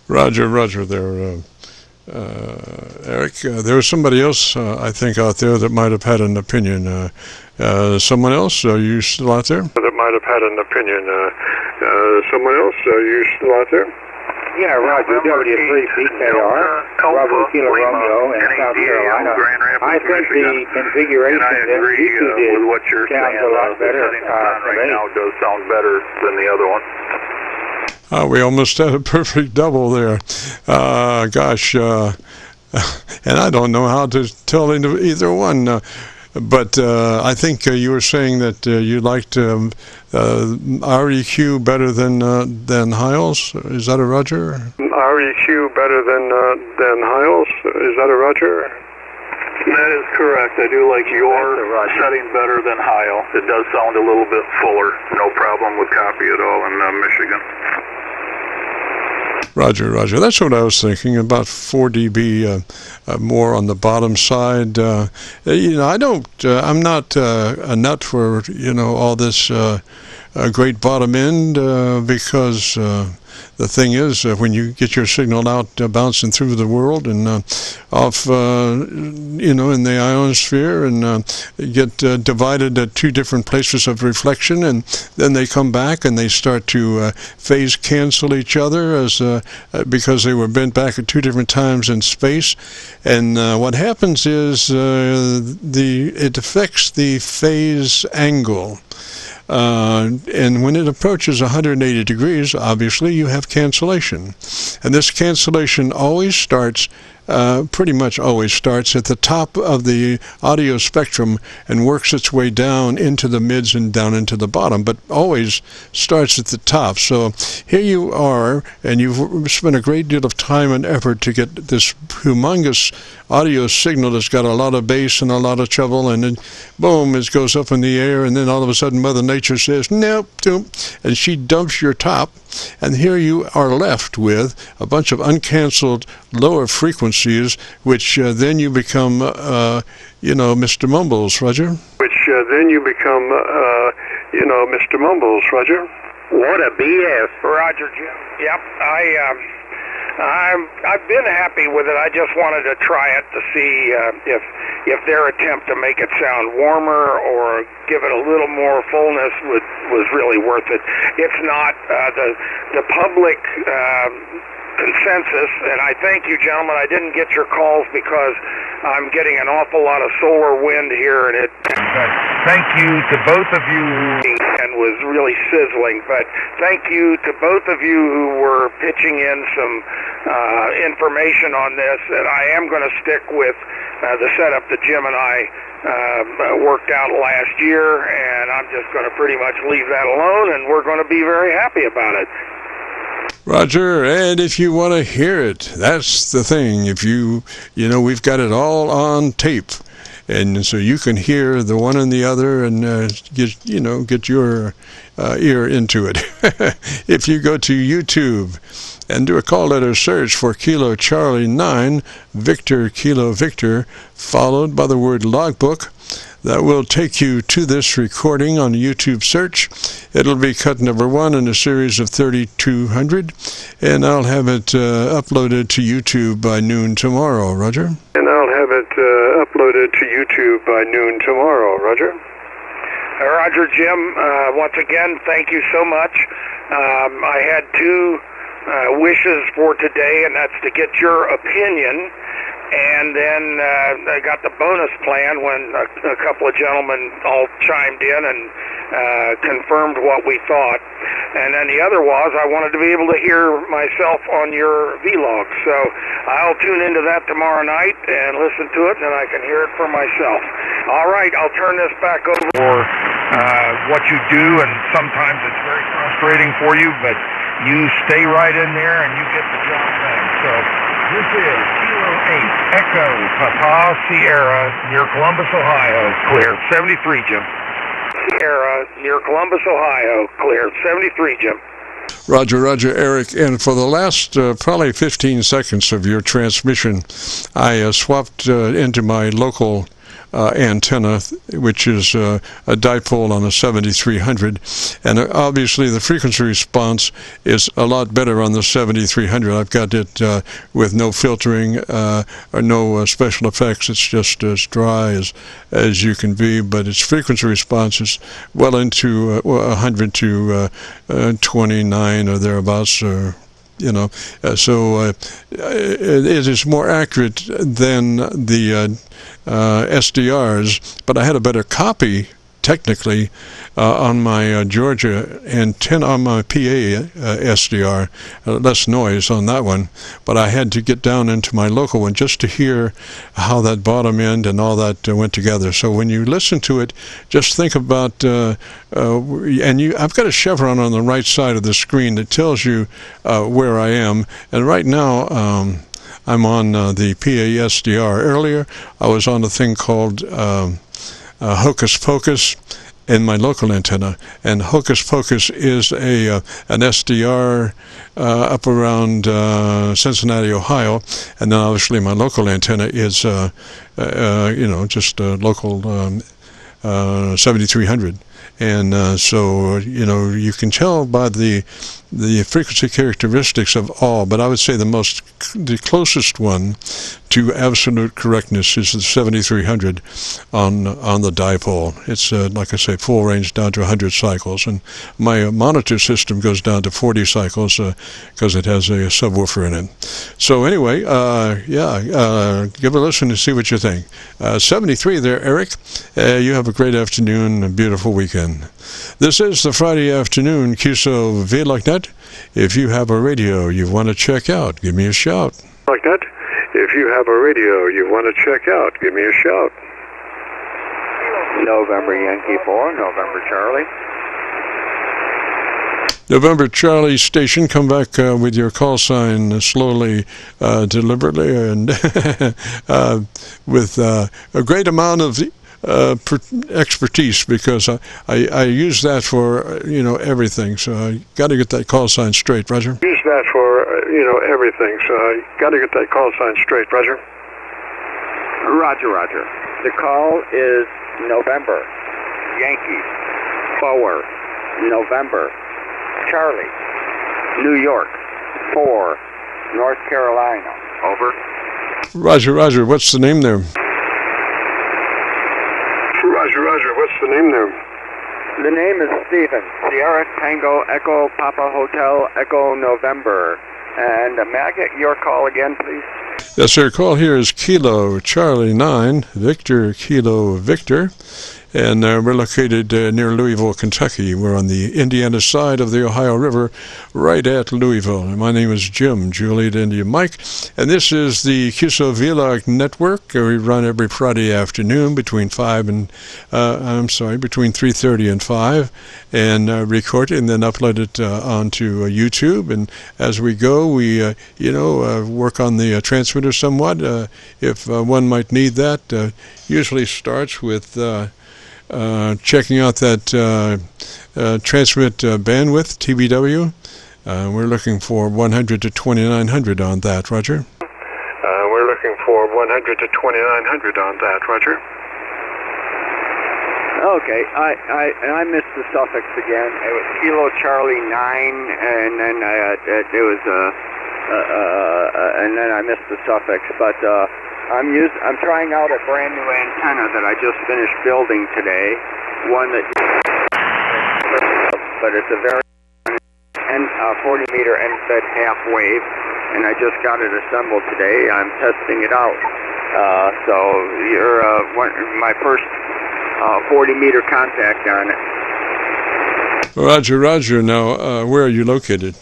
Roger there, Eric. There was somebody else, I think, out there that might have had an opinion. Someone else? Are you still out there? That might have had an opinion. Someone else? Are you still out there? Yeah, Roger, W3PKR, Bravo Kilo Romeo in South Carolina. I think the configuration that you did with what you're sounds saying. a lot better Right now does sound better than the other one. We almost had a perfect double there. Gosh, and I don't know how to tell either one. But I think you were saying that you liked REQ better than Heil's. Is that a Roger? REQ better than Heil's. Is that a Roger? That is correct. I do like your setting better than Heil. It does sound a little bit fuller. No problem with copy at all in Michigan. Roger. That's what I was thinking, about 4 dB more on the bottom side. I'm not a nut for, all this great bottom end because the thing is, when you get your signal out bouncing through the world and off, in the ionosphere, and get divided at two different places of reflection, and then they come back and they start to phase cancel each other because they were bent back at two different times in space. And what happens is it affects the phase angle. And when it approaches 180 degrees, obviously you have cancellation. And this cancellation always starts, pretty much always starts at the top of the audio spectrum and works its way down into the mids and down into the bottom, but always starts at the top. So here you are, and you've spent a great deal of time and effort to get this humongous audio signal that's got a lot of bass and a lot of treble, and then boom, it goes up in the air, and then all of a sudden Mother Nature says, nope, and she dumps your top, and here you are left with a bunch of uncanceled lower frequencies, which then you become, Mr. Mumbles, Roger. Which then you become, Mr. Mumbles, Roger. What a BS. Roger, Jim. Yep, I've been happy with it. I just wanted to try it to see if their attempt to make it sound warmer or give it a little more fullness was really worth it. It's not the public consensus, and I thank you, gentlemen. I didn't get your calls because I'm getting an awful lot of solar wind here, and thank you to both of you and was really sizzling. But thank you to both of you who were pitching in some information on this, and I am going to stick with the setup that Jim and I worked out last year, and I'm just going to pretty much leave that alone, and we're going to be very happy about it. Roger, and if you want to hear it, that's the thing. If we've got it all on tape, and so you can hear the one and the other, and get your ear into it. If you go to YouTube and do a call letter search for Kilo Charlie 9 Victor Kilo Victor, followed by the word logbook, that will take you to this recording on YouTube search. It'll be cut number 1 in a series of 3,200, and I'll have it uploaded to YouTube by noon tomorrow, Roger. And I'll have it uploaded to YouTube by noon tomorrow, Roger. Roger, Jim, once again, thank you so much. I had two wishes for today, and that's to get your opinion. And then I got the bonus plan when a couple of gentlemen all chimed in and confirmed what we thought. And then the other was I wanted to be able to hear myself on your vlog. So I'll tune into that tomorrow night and listen to it, and I can hear it for myself. All right, I'll turn this back over for what you do, and sometimes it's very frustrating for you, but you stay right in there and you get the job done. So This is Kilo 8 Echo Papa Sierra near Columbus, Ohio. Clear. 73, Jim. Sierra near Columbus, Ohio. Clear. 73, Jim. Roger, Roger, Eric. And for the last probably 15 seconds of your transmission, I swapped into my local antenna, which is a dipole on a 7300, and obviously the frequency response is a lot better on the 7300. I've got it with no filtering or no special effects. It's just as dry as you can be, but its frequency response is well into 100 to 29 or thereabouts, or so it is more accurate than the SDRs, but I had a better copy technically on my Georgia antenna, on my PA SDR, less noise on that one, but I had to get down into my local one just to hear how that bottom end and all that went together. So when you listen to it, just think about, I've got a chevron on the right side of the screen that tells you where I am, and right now I'm on the PA SDR. Earlier I was on a thing called Hocus Pocus in my local antenna, and Hocus Pocus is an SDR up around Cincinnati, Ohio, and then obviously my local antenna is just a local 7300, and so you can tell by the frequency characteristics of all, but I would say the closest one to absolute correctness is the 7300 on the dipole. It's like I say, full range down to 100 cycles, and my monitor system goes down to 40 cycles because it has a subwoofer in it. So anyway, give a listen and see what you think. 73 there, Eric. You have a great afternoon, a beautiful weekend. This is the Friday afternoon Qso-Vlog net. If you have a radio you want to check out, give me a shout. Like that? If you have a radio you want to check out, give me a shout. November Yankee 4, November Charlie. November Charlie station, come back with your call sign slowly, deliberately, and with a great amount of expertise, because I use that for everything. So I got to get that call sign straight, Roger. Use that for everything. So I got to get that call sign straight, Roger. Roger, Roger. The call is November Yankee 4, November Charlie, New York 4, North Carolina. Over. Roger, Roger. What's the name there? Roger, Roger. What's the name there? The name is Stephen. Sierra Tango Echo Papa Hotel Echo November. And may I get your call again, please? Yes, sir. Call here is Kilo Charlie 9, Victor Kilo Victor. And we're located near Louisville, Kentucky. We're on the Indiana side of the Ohio River, right at Louisville. And my name is Jim, Juliet India Mike, and this is the Qso-Vlog network. We run every Friday afternoon between 3:30 and 5, and record it and then upload it onto YouTube. And as we go, we work on the transmitter somewhat. If one might need that, usually starts with checking out that transmit bandwidth, TBW. We're looking for 100 to 2900 on that, Roger. We're looking for 100 to 2900 on that, Roger. Okay, I missed the suffix again. It was Kilo Charlie 9, and then it was and then I missed the suffix, but I'm trying out a brand new antenna that I just finished building today. One that, but it's a very 40 meter end-fed half wave, and I just got it assembled today. I'm testing it out. So you're my first 40 meter contact on it. Roger, Roger. Now, where are you located?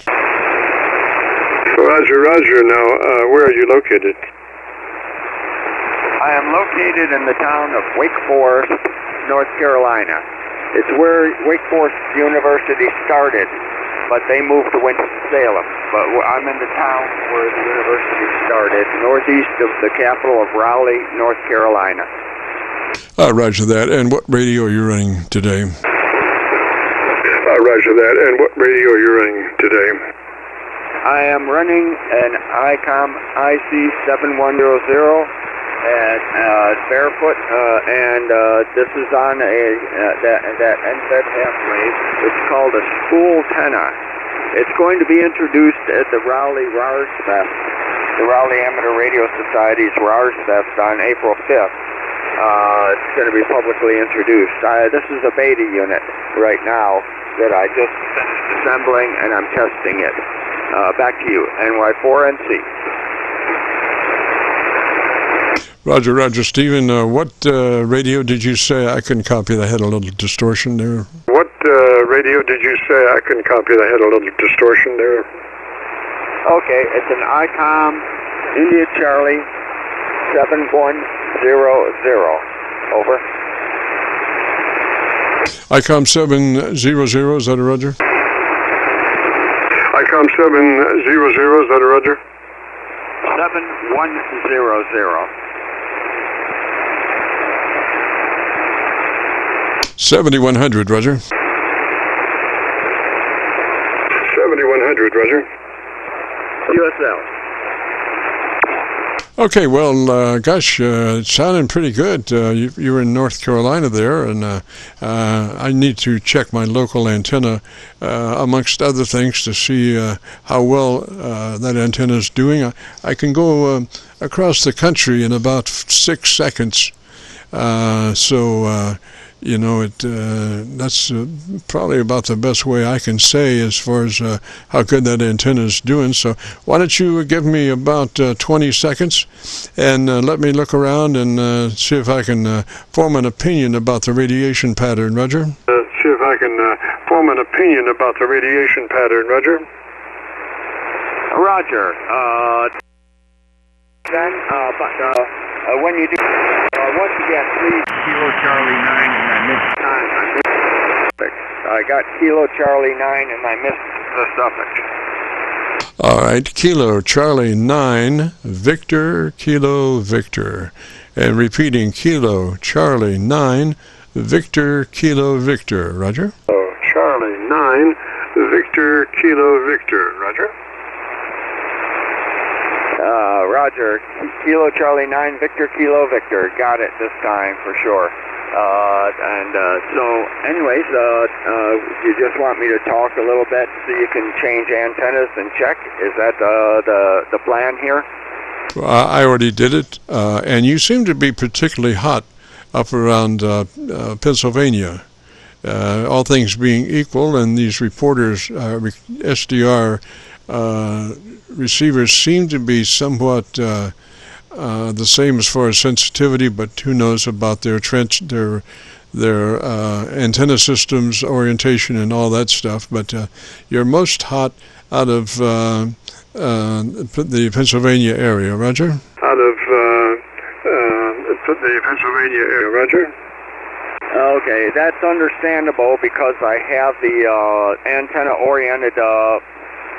Roger, Roger. Now, where are you located? I am located in the town of Wake Forest, North Carolina. It's where Wake Forest University started but they moved to Winston-Salem. But I'm in the town where the university started, northeast of the capital of Raleigh, North Carolina. Roger that. And what radio are you running today? Roger that. And what radio are you running today? I am running an ICOM IC7100 at barefoot, and this is on that NFET half wave. It's called a spool tenor. It's going to be introduced at the Raleigh RARS Fest, the Raleigh Amateur Radio Society's RARS Fest on April 5th. It's going to be publicly introduced. This is a beta unit right now that I just finished assembling, and I'm testing it. Back to you, NY4NC. Roger, Stephen. What radio did you say? I couldn't copy. I had a little distortion there. What radio did you say? I couldn't copy. I had a little distortion there. Okay, it's an ICOM India Charlie 7100. Over. ICOM 700, is that a Roger? ICOM 700, is that a Roger? 7100. 7100, Roger. 7100, Roger. USL. Okay, well, gosh, it's sounding pretty good. You were in North Carolina there, and I need to check my local antenna, amongst other things, to see how well that antenna is doing. I can go across the country in about 6 seconds, you know, that's probably about the best way I can say as far as how good that antenna is doing. So why don't you give me about 20 seconds and let me look around and see if I can form an opinion about the radiation pattern, Roger? See if I can form an opinion about the radiation pattern, Roger. Roger. When you do, once again, please. Kilo Charlie 9, and I missed time. I got Kilo Charlie 9, and I missed the suffix. All right, Kilo Charlie 9, Victor, Kilo Victor. And repeating, Kilo Charlie 9, Victor, Kilo Victor. Roger? Charlie 9, Victor, Kilo Victor. Roger? Roger. Kilo Charlie 9, Victor, Kilo Victor. Got it this time for sure. So, anyways, you just want me to talk a little bit so you can change antennas and check? Is that the plan here? I already did it, and you seem to be particularly hot up around Pennsylvania. All things being equal, and these reporters, SDR receivers seem to be somewhat the same as far as sensitivity, but who knows about their antenna systems, orientation, and all that stuff. But you're most hot out of the Pennsylvania area, Roger? Out of the Pennsylvania area, Roger? Okay, that's understandable because I have the antenna oriented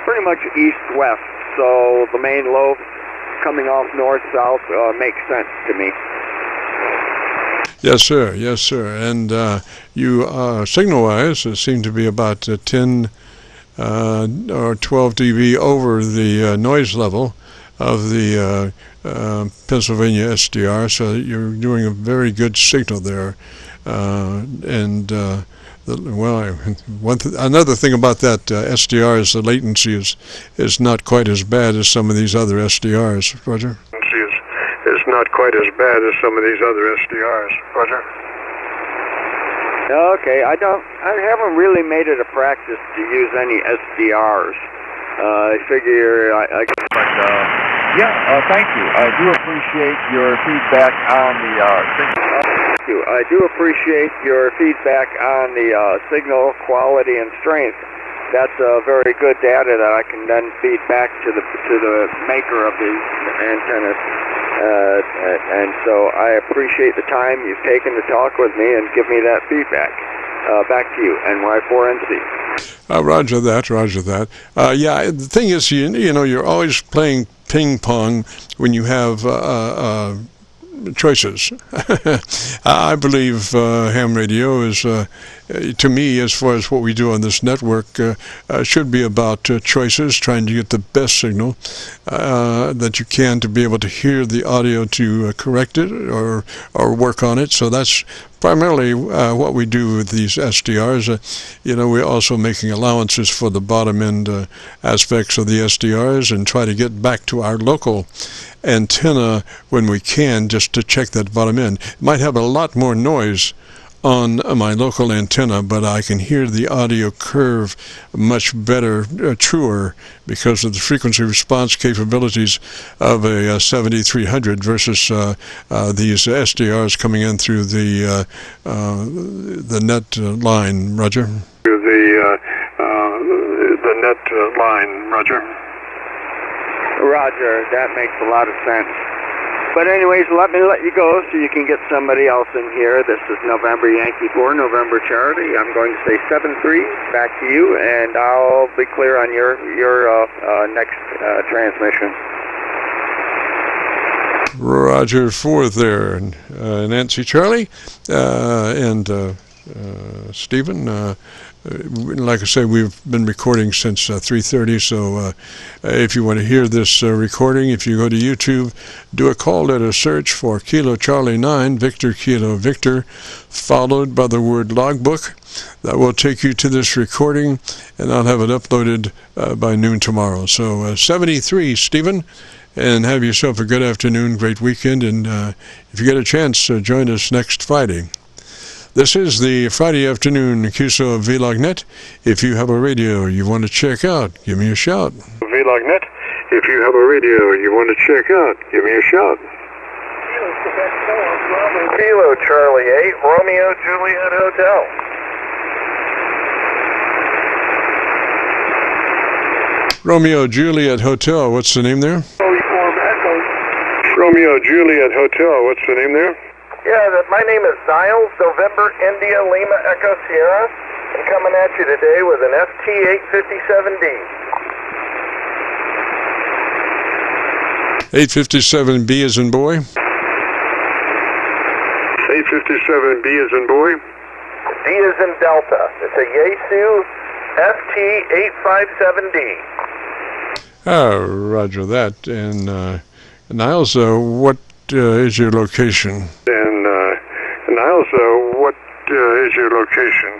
pretty much east-west, so the main lobes coming off north-south makes sense to me. Yes, sir. Yes, sir. And you, signal-wise, seem to be about 10 or 12 dB over the noise level of the Pennsylvania SDR, so you're doing a very good signal there. Another thing about that SDR is the latency is not quite as bad as some of these other SDRs, Roger? Is not quite as bad as some of these other SDRs, Roger? Okay, I haven't really made it a practice to use any SDRs. I figure thank you. I do appreciate your feedback on the signal. I do appreciate your feedback on the signal quality and strength. That's very good data that I can then feed back to the maker of these antennas. And so I appreciate the time you've taken to talk with me and give me that feedback. Back to you, NY4NC. Roger that, roger that. Yeah, the thing is, you know, you're always playing ping pong when you have choices. I believe ham radio is, to me, as far as what we do on this network, should be about choices, trying to get the best signal that you can to be able to hear the audio to correct it or work on it. So that's primarily what we do with these SDRs. You know, we're also making allowances for the bottom end aspects of the SDRs and try to get back to our local antenna when we can, just to check that bottom end. It might have a lot more noise on my local antenna, but I can hear the audio curve much better, truer, because of the frequency response capabilities of a 7300 versus these SDRs coming in through the net line. Roger. The net line. Roger. Roger, that makes a lot of sense. But anyways, let you go so you can get somebody else in here. This is November Yankee 4, November Charlie. I'm going to say 7-3. Back to you, and I'll be clear on your next transmission. Roger 4 there, Nancy Charlie, and Stephen. Like I say, we've been recording since 3:30, so if you want to hear this recording, if you go to YouTube, do a call letter search for Kilo Charlie 9, Victor Kilo Victor, followed by the word logbook. That will take you to this recording, and I'll have it uploaded by noon tomorrow. So 73, Stephen, and have yourself a good afternoon, great weekend, and if you get a chance, join us next Friday. This is the Friday afternoon Qso-Vlog net. If you have a radio you want to check out, give me a shout. Vlog net. If you have a radio you want to check out, give me a shout. Kilo Charlie 8, Romeo Juliet Hotel. Romeo Juliet Hotel, what's the name there? Romeo Juliet Hotel, what's the name there? Yeah, my name is Niles, November India Lima Echo Sierra. I'm coming at you today with an FT857D. 857B as in boy? 857B as in boy? D as in Delta. It's a Yaesu FT857D. Oh, roger that. And Niles, what is your location? And Niles, what is your location?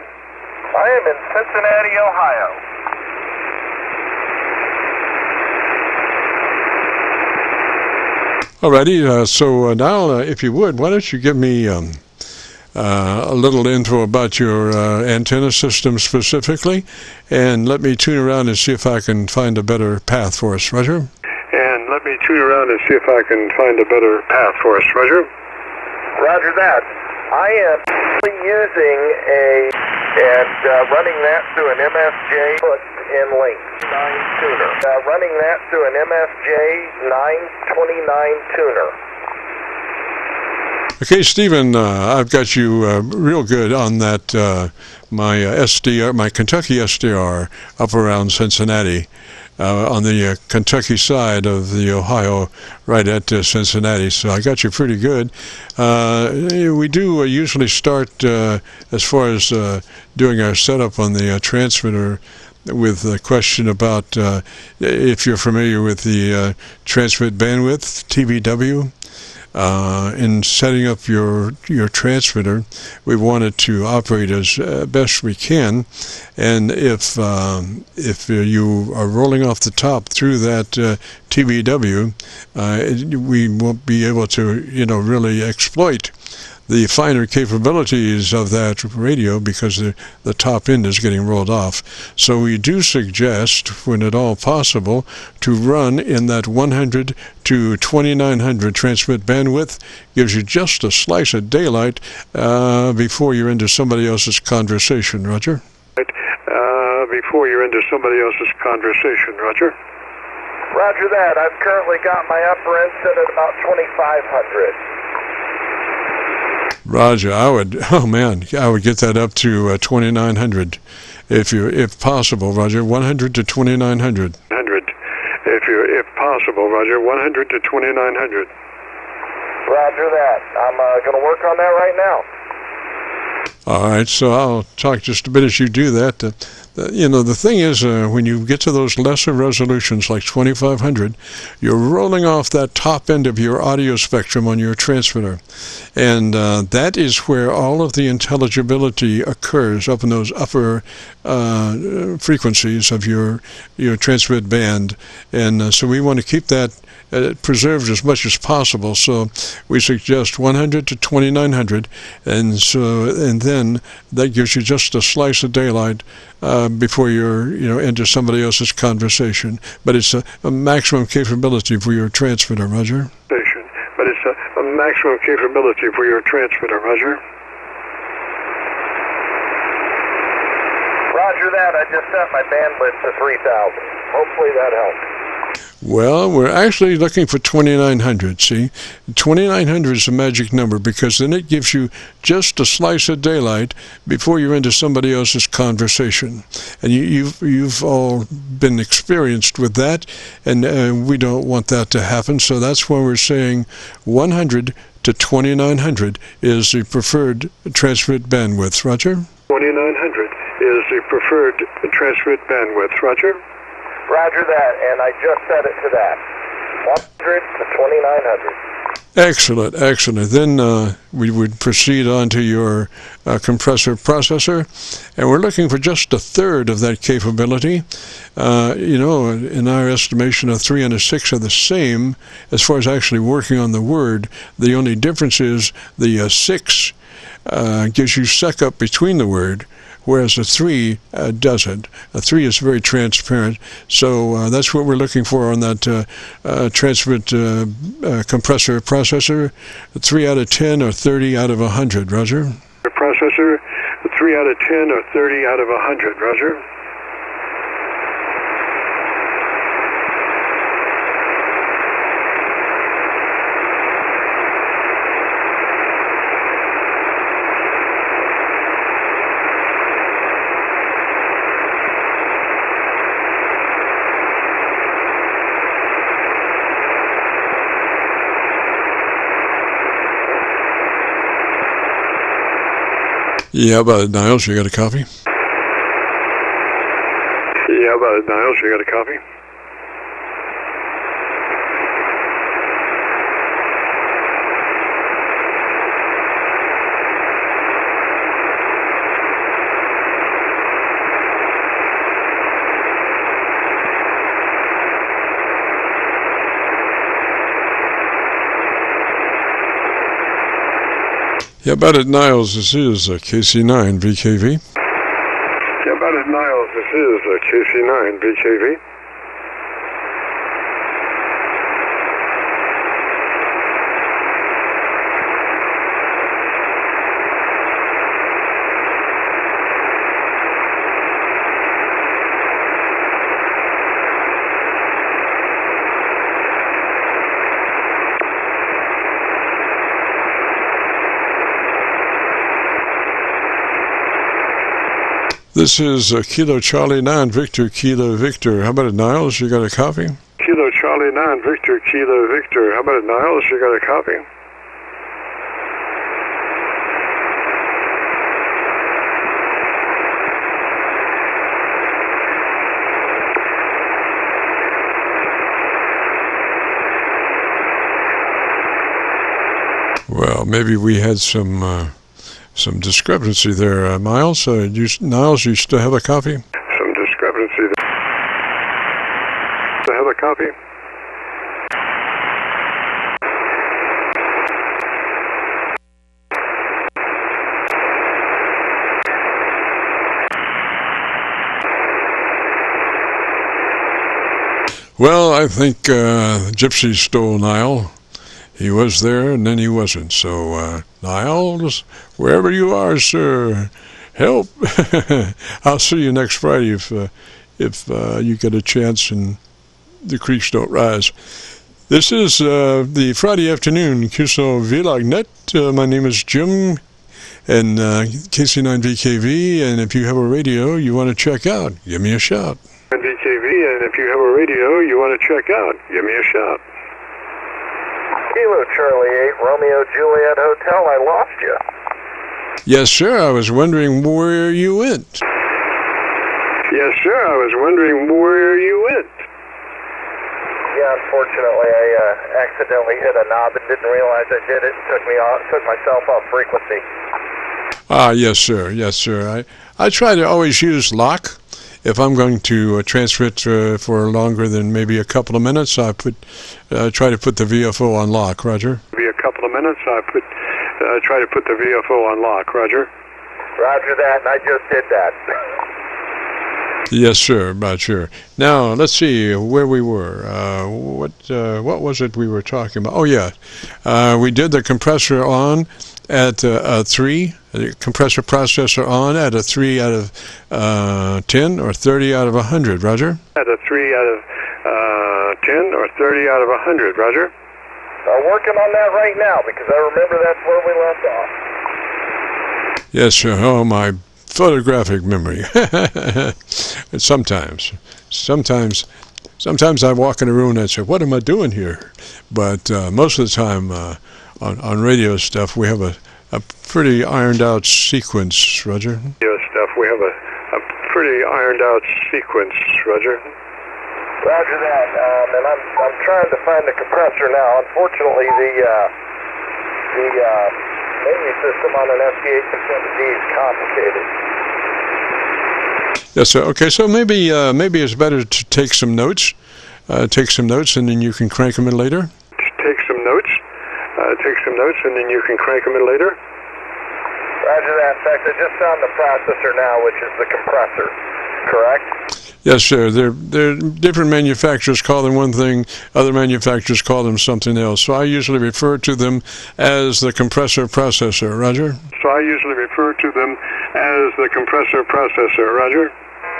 I am in Cincinnati, Ohio. Alrighty, so now, if you would, why don't you give me a little info about your antenna system specifically, and let me tune around and see if I can find a better path for us, Roger? And let me tune around and see if I can find a better path for us, Roger? Roger that. I am using running that through an MFJ foot in length 9 tuner. Running that through an MFJ 929 tuner. Okay, Stephen, I've got you real good on that, my SDR, my Kentucky SDR up around Cincinnati. On the Kentucky side of the Ohio, right at Cincinnati, so I got you pretty good. We do usually start, as far as doing our setup on the transmitter, with a question about if you're familiar with the transmit bandwidth, TVW. In setting up your transmitter, we want it to operate as best we can, and if you are rolling off the top through that TVW, we won't be able to really exploit the finer capabilities of that radio because the top end is getting rolled off. So we do suggest, when at all possible, to run in that 100 to 2900 transmit bandwidth. Gives you just a slice of daylight before you're into somebody else's conversation, Roger? Before you're into somebody else's conversation, Roger? Roger that. I've currently got my upper end set at about 2500. Roger, I would get that up to 2,900 if possible, Roger. 100 to 2,900. 100, if possible, Roger. 100 to 2,900. Roger that. I'm going to work on that right now. All right, so I'll talk just a bit as you do that. The thing is, when you get to those lesser resolutions like 2,500, you're rolling off that top end of your audio spectrum on your transmitter. And that is where all of the intelligibility occurs, up in those upper frequencies of your transmit band. And so we want to keep that preserved as much as possible. So we suggest 100 to 2,900, and then that gives you just a slice of daylight before you're into somebody else's conversation. But it's a maximum capability for your transmitter, Roger. But it's a maximum capability for your transmitter, Roger. Roger that. I just set my bandwidth to 3,000. Hopefully that helps. Well, we're actually looking for 2,900, see? 2,900 is a magic number because then it gives you just a slice of daylight before you're into somebody else's conversation. And you've all been experienced with that, and we don't want that to happen, so that's why we're saying 100 to 2,900 is the preferred transmit bandwidth. Roger? 2,900 is the preferred transmit bandwidth. Roger? Roger that, and I just set it to that. 100 to 2,900. Excellent. Then we would proceed on to your compressor processor, and we're looking for just a third of that capability. In our estimation, a 3 and a 6 are the same as far as actually working on the word. The only difference is the 6 gives you suck up between the word, whereas a 3 doesn't. A 3 is very transparent, so that's what we're looking for on that transmit compressor processor. 3 out of 10 or 30 out of 100, Roger? The processor, 3 out of 10 or 30 out of 100, Roger? Yeah, about Niles, you got a copy? Yeah, about Niles, you got a copy? Yeah, about it, Niles, this is KC9VKV. Yeah, about it, Niles, this is KC9VKV. This is Kilo Charlie 9 Victor Kilo Victor. How about it, Niles? You got a copy? Kilo Charlie 9 Victor Kilo Victor. How about it, Niles? You got a copy? Well, maybe we had some discrepancy there, Miles. Niles, you still have a copy? Some discrepancy there. Do I have a copy? Well, I think Gypsy stole Nile. He was there, and then he wasn't. So, Niles, wherever you are, sir, help! I'll see you next Friday if you get a chance and the creeks don't rise. This is the Friday afternoon Qso-Vlog net. My name is Jim, and KC9VKV, and if you have a radio you want to check out, give me a shout. VKV, and if you have a radio you want to check out, give me a shout. Kilo Charlie 8, Romeo Juliet Hotel, I lost you. Yes, sir, I was wondering where you went. Yes, sir, I was wondering where you went. Yeah, unfortunately, I accidentally hit a knob and didn't realize I did it. Took myself off frequency. Ah, yes, sir. Yes, sir. I try to always use lock. If I'm going to transfer it for longer than maybe a couple of minutes, I try to put the VFO on lock. Roger. Maybe a couple of minutes, I try to put the VFO on lock. Roger. Roger that, and I just did that. Yes, sir. Sure. Now let's see where we were. What was it we were talking about? Oh, yeah. We did the compressor on at a 3. The compressor processor on at a 3 out of 10 or 30 out of 100. Roger. At a 3 out of 10 or 30 out of 100. Roger. I'm working on that right now because I remember that's where we left off. Yes, sir. Oh, my photographic memory. Sometimes I walk in a room and I say, what am I doing here? But most of the time on radio stuff, we have a pretty ironed out sequence, Roger. Radio stuff, we have a pretty ironed out sequence, Roger. Roger that, and I'm trying to find the compressor now. Unfortunately, the menu system on an FD870D is complicated. Yes, sir. Okay, so maybe it's better to take some notes. And then you can crank them in later. Take some notes, and then you can crank them in later. Roger that. In fact, I just found the processor now, which is the compressor. Correct? Yes, sir. They're different manufacturers call them one thing, other manufacturers call them something else. So I usually refer to them as the compressor processor. Roger? So I usually refer to them as the compressor processor. Roger?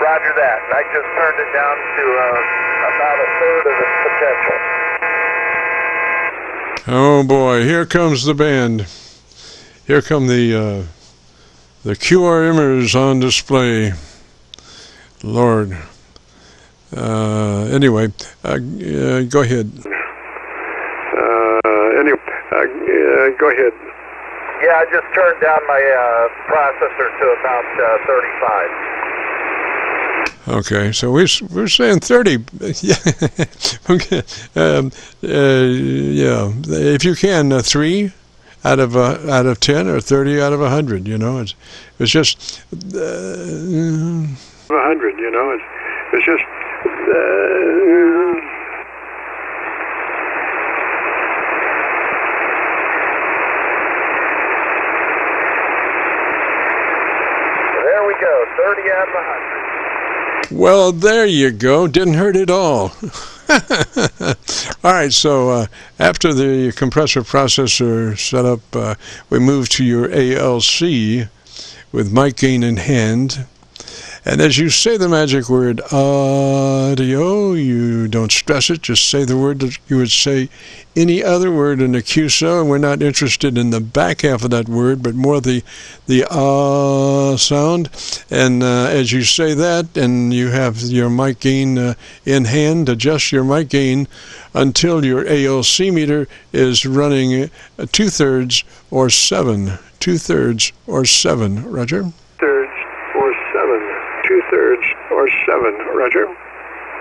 Roger that. And I just turned it down to about a third of its potential. Oh, boy. Here comes the band. Here come the QRMers on display. Lord. Anyway, go ahead. Go ahead. Yeah, I just turned down my processor to about 35. Okay, so we're saying 30. Yeah. Okay. Yeah. If you can, 3 out of 10 or 30 out of 100. You know, it's just. 100, you know, it's just. There we go, 30 out of 100. Well, there you go. Didn't hurt at all. All right, so after the compressor processor setup, we move to your ALC with mic gain in hand. And as you say the magic word audio, you don't stress it, just say the word that you would say any other word in the QSO, and we're not interested in the back half of that word, but more the sound. And as you say that, and you have your mic gain in hand, adjust your mic gain until your ALC meter is running 2/3 or 7. 2/3 or 7, Roger? 2/3 or 7. 2/3 or 7, Roger.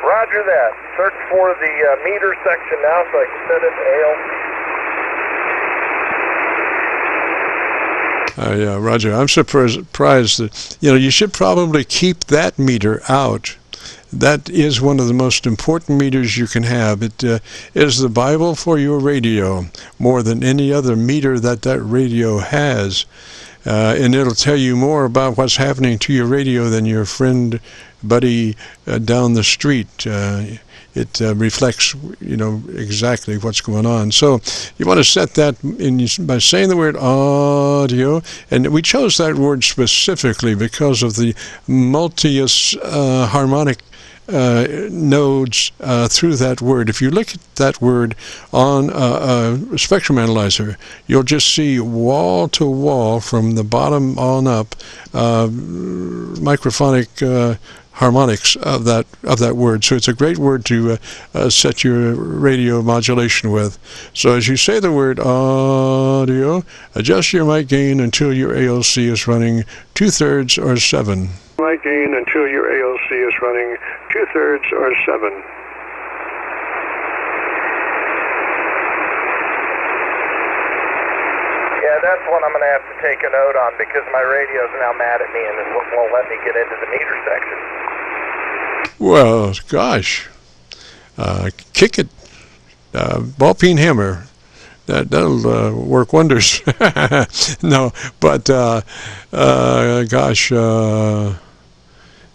Roger that. Search for the meter section now so I can set it to ALC. Yeah, Roger. I'm surprised that, you should probably keep that meter out. That is one of the most important meters you can have. It is the Bible for your radio, more than any other meter that radio has. And it'll tell you more about what's happening to your radio than your friend, buddy down the street. It reflects, exactly what's going on. So you want to set that by saying the word audio, and we chose that word specifically because of the multi harmonic nodes through that word. If you look at that word on a spectrum analyzer, you'll just see wall to wall from the bottom on up microphonic harmonics of that word. So it's a great word to set your radio modulation with. So as you say the word audio, adjust your mic gain until your ALC is running 2/3 or 7. Mic gain until your ALC is running 2/3 or 7. Yeah, that's what I'm going to have to take a note on because my radio's now mad at me and it won't let me get into the meter section. Well, gosh, kick it, ball peen hammer. That'll work wonders. No, but gosh,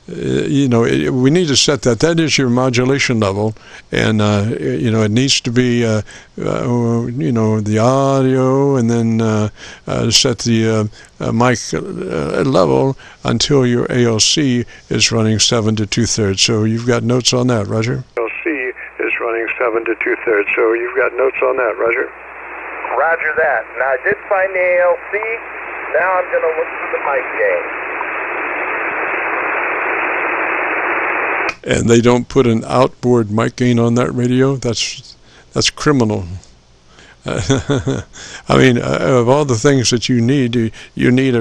we need to set that. That is your modulation level, and it needs to be the audio, and then set the mic level until your ALC is running 7 to 2/3. So you've got notes on that, Roger? ALC is running 7 to 2/3. So you've got notes on that, Roger? Roger that. Now I did find the ALC. Now I'm going to look for the mic gain. And they don't put an outboard mic gain on that radio. That's criminal. I mean, of all the things that you need a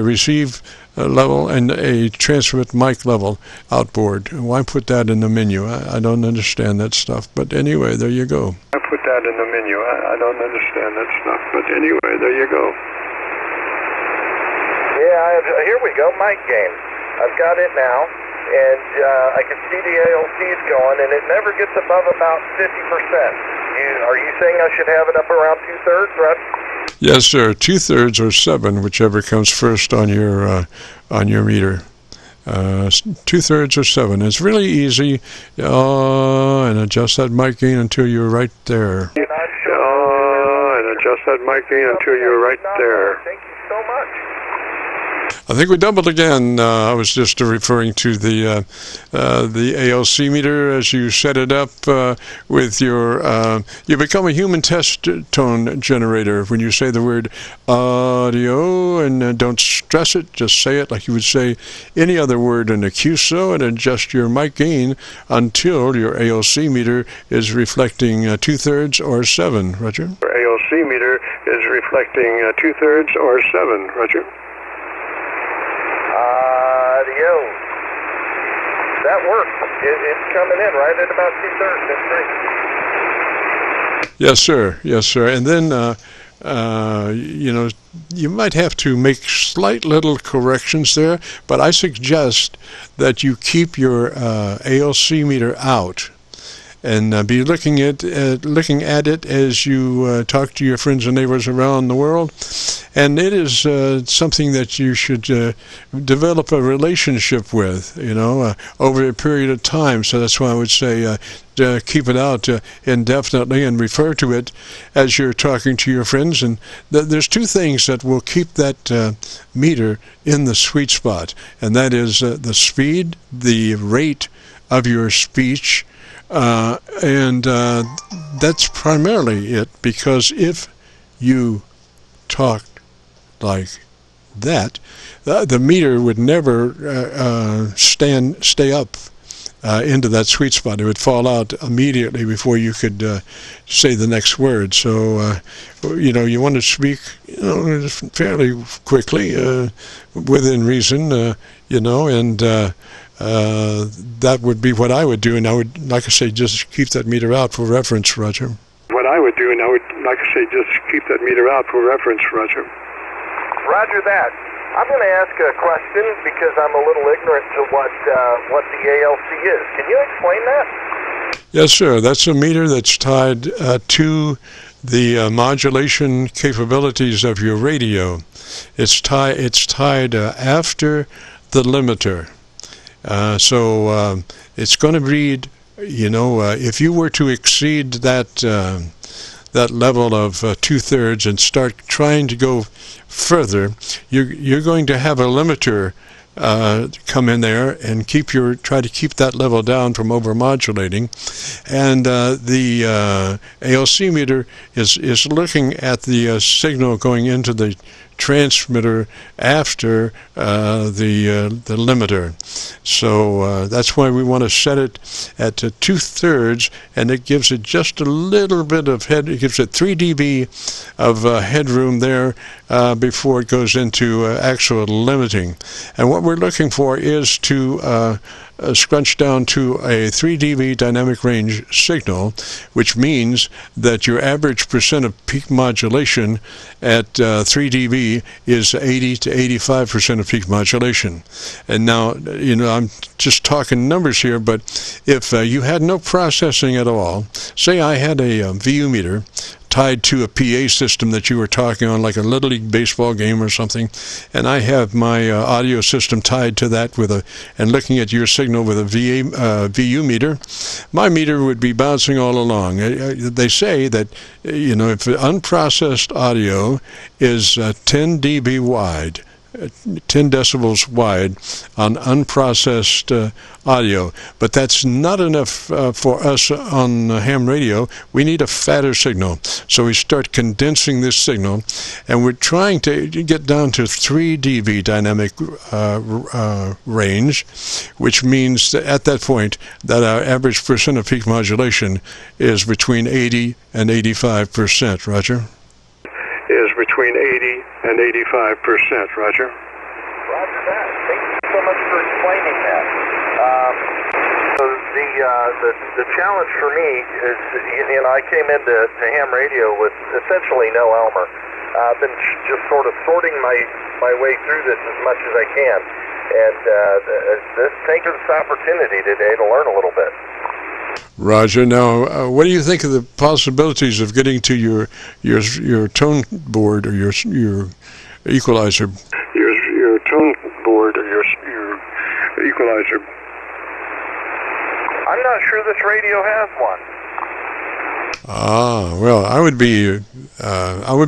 receive level and a transmit mic level outboard. Why put that in the menu? I don't understand that stuff. But anyway, there you go. I put that in the menu. I don't understand that stuff. But anyway, there you go. Yeah, here we go, mic gain. I've got it now. And I can see the ALCs going, and it never gets above about 50%. Are you saying I should have it up around 2/3, right? Yes, sir. 2/3 or 7, whichever comes first on your meter. 2/3 or 7. It's really easy. And adjust that mic gain until you're right there. And adjust that mic gain until you're right there. Thank you so much. I think we doubled again. I was just referring to the ALC meter as you set it up with your. You become a human test tone generator when you say the word audio, and don't stress it. Just say it like you would say any other word in a QSO, and adjust your mic gain until your ALC meter is reflecting 2/3 or 7. Roger. Your ALC meter is reflecting 2/3 or 7. Roger. That works. It's coming in right at about 2/3. That's great. Yes, sir. Yes, sir. And then, you might have to make slight little corrections there, but I suggest that you keep your ALC meter out and be looking at it as you talk to your friends and neighbors around the world. And it is something that you should develop a relationship with, over a period of time. So that's why I would say keep it out indefinitely and refer to it as you're talking to your friends. And there's two things that will keep that meter in the sweet spot, and that is the speed, the rate of your speech, and that's primarily it, because if you talk like that, the meter would never stay up into that sweet spot. It would fall out immediately before you could say the next word. So you want to speak fairly quickly, within reason, and that would be what I would do. And I would, like I say, just keep that meter out for reference, Roger. What I would do, and I would, like I say, just keep that meter out for reference, Roger. Roger that. I'm going to ask a question because I'm a little ignorant to what the ALC is. Can you explain that? Yes, sir. That's a meter that's tied to the modulation capabilities of your radio. It's tied after the limiter. So it's going to read, if you were to exceed that level of 2/3 and start trying to go further, you're going to have a limiter come in there and try to keep that level down from overmodulating. And the ALC meter is looking at the signal going into the transmitter after the limiter. So that's why we want to set it at 2/3, and it gives it just a little bit of it gives it 3 dB of headroom there before it goes into actual limiting. And what we're looking for is to scrunch down to a 3 dB dynamic range signal, which means that your average percent of peak modulation at 3 dB is 80 to 85% of peak modulation. And now, I'm just talking numbers here, but if you had no processing at all, say I had a VU meter tied to a PA system that you were talking on, like a Little League baseball game or something, and I have my audio system tied to that and looking at your signal with a VU meter, my meter would be bouncing all along. They say that, if unprocessed audio is 10 dB wide, 10 decibels wide on unprocessed audio, but that's not enough for us on ham radio. We need a fatter signal, so we start condensing this signal, and we're trying to get down to 3 dB dynamic range, which means that at that point that our average percent of peak modulation is between 80 and 85%. Roger? Is between 80 and 85%, Roger. Roger that. Thank you so much for explaining that. So the challenge for me is, I came into ham radio with essentially no Elmer. I've been just sort of sorting my way through this as much as I can, and thank you for this opportunity today to learn a little bit. Roger. Now, what do you think of the possibilities of getting to your tone board or your equalizer? Your tone board or your equalizer. I'm not sure this radio has one. Well, I would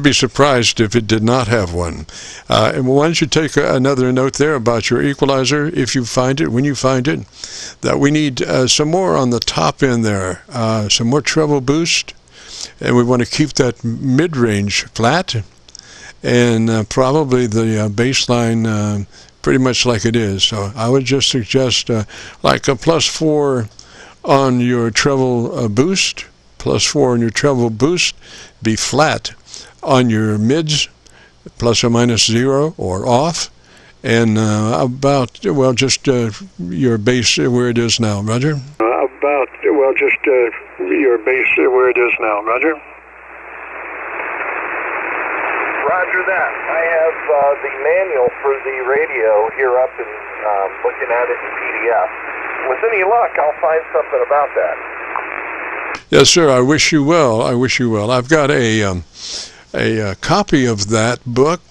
be surprised if it did not have one. And why don't you take another note there about your equalizer, if you find it, when you find it, that we need some more on the top end there, some more treble boost, and we want to keep that mid-range flat, and probably the baseline pretty much like it is. So I would just suggest like a +4 on your treble boost, +4 on your treble boost, be flat on your mids, ±0 or off, and just your bass where it is now, Roger? Your bass where it is now, Roger? Roger that. I have the manual for the radio here up and looking at it in PDF. With any luck, I'll find something about that. Yes, sir. I wish you well. I've got a copy of that book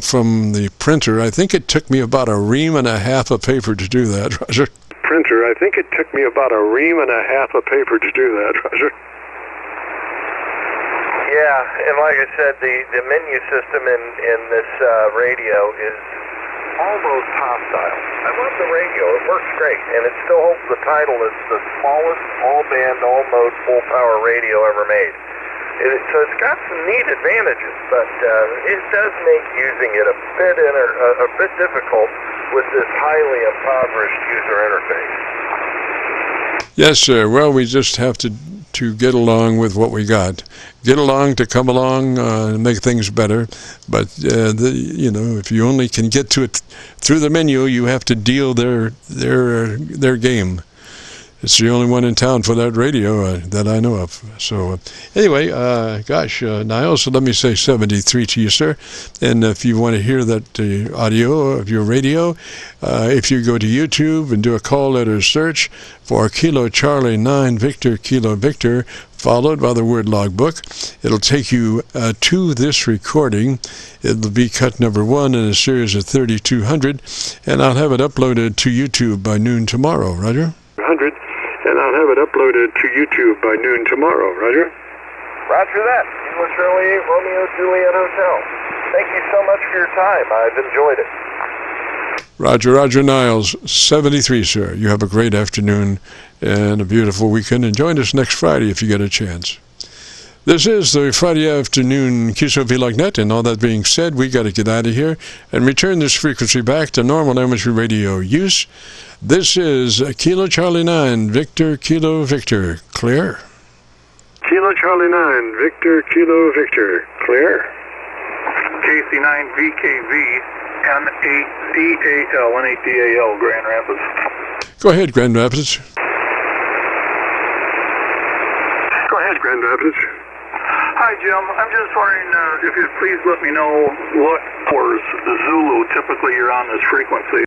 from the printer. I think it took me about a ream and a half of paper to do that, Roger. Printer. I think it took me about a ream and a half of paper to do that, Roger. Yeah, and like I said, the menu system in this radio is almost hostile. I love the radio. It works great, and it still holds the title as the smallest all-band, all-mode, full-power radio ever made. So it's got some neat advantages, but it does make using it a bit difficult with this highly impoverished user interface. Yes, sir. Well, we just have to get along with what we got. Get along to come along and make things better. But if you only can get to it through the menu, you have to deal their game. It's the only one in town for that radio that I know of. So anyway, Niles, let me say 73 to you, sir. And if you want to hear that audio of your radio, if you go to YouTube and do a call letter search for Kilo Charlie 9 Victor Kilo Victor, followed by the word logbook, it'll take you to this recording. It'll be cut number 1 in a series of 3200, and I'll have it uploaded to YouTube by noon tomorrow, Roger? And I'll have it uploaded to YouTube by noon tomorrow, Roger? Roger that. Kilo Charlie 8 Romeo Juliet Hotel. Thank you so much for your time. I've enjoyed it. Roger, Roger Niles, 73, sir. You have a great afternoon and a beautiful weekend, and join us next Friday if you get a chance. This is the Friday afternoon Qso-Vlog net, and all that being said, we got to get out of here and return this frequency back to normal amateur radio use. This is Kilo Charlie 9, Victor Kilo Victor. Clear? Kilo Charlie 9, Victor Kilo Victor. Clear? KC9VKV, N8DAL, N8DAL, Grand Rapids. Go ahead, Grand Rapids. Go ahead, Grand Rapids. Hi, Jim. I'm just wondering if you'd please let me know what hours Zulu typically you're on this frequency.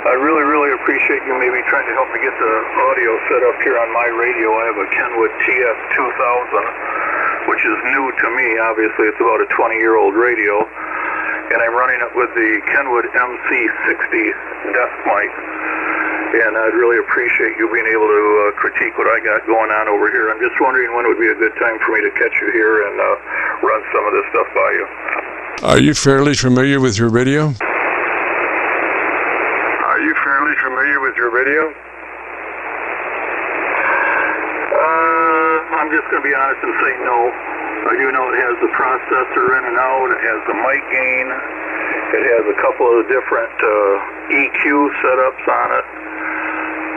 I really, really appreciate you maybe trying to help me get the audio set up here on my radio. I have a Kenwood TF2000, which is new to me. Obviously, it's about a 20-year-old radio. And I'm running it with the Kenwood MC60 desk mic. And I'd really appreciate you being able to critique what I got going on over here. I'm just wondering when would be a good time for me to catch you here and run some of this stuff by you. Are you fairly familiar with your radio? Are you fairly familiar with your radio? I'm just going to be honest and say no. I do know it has the processor in and out. It has the mic gain. It has a couple of different EQ setups on it.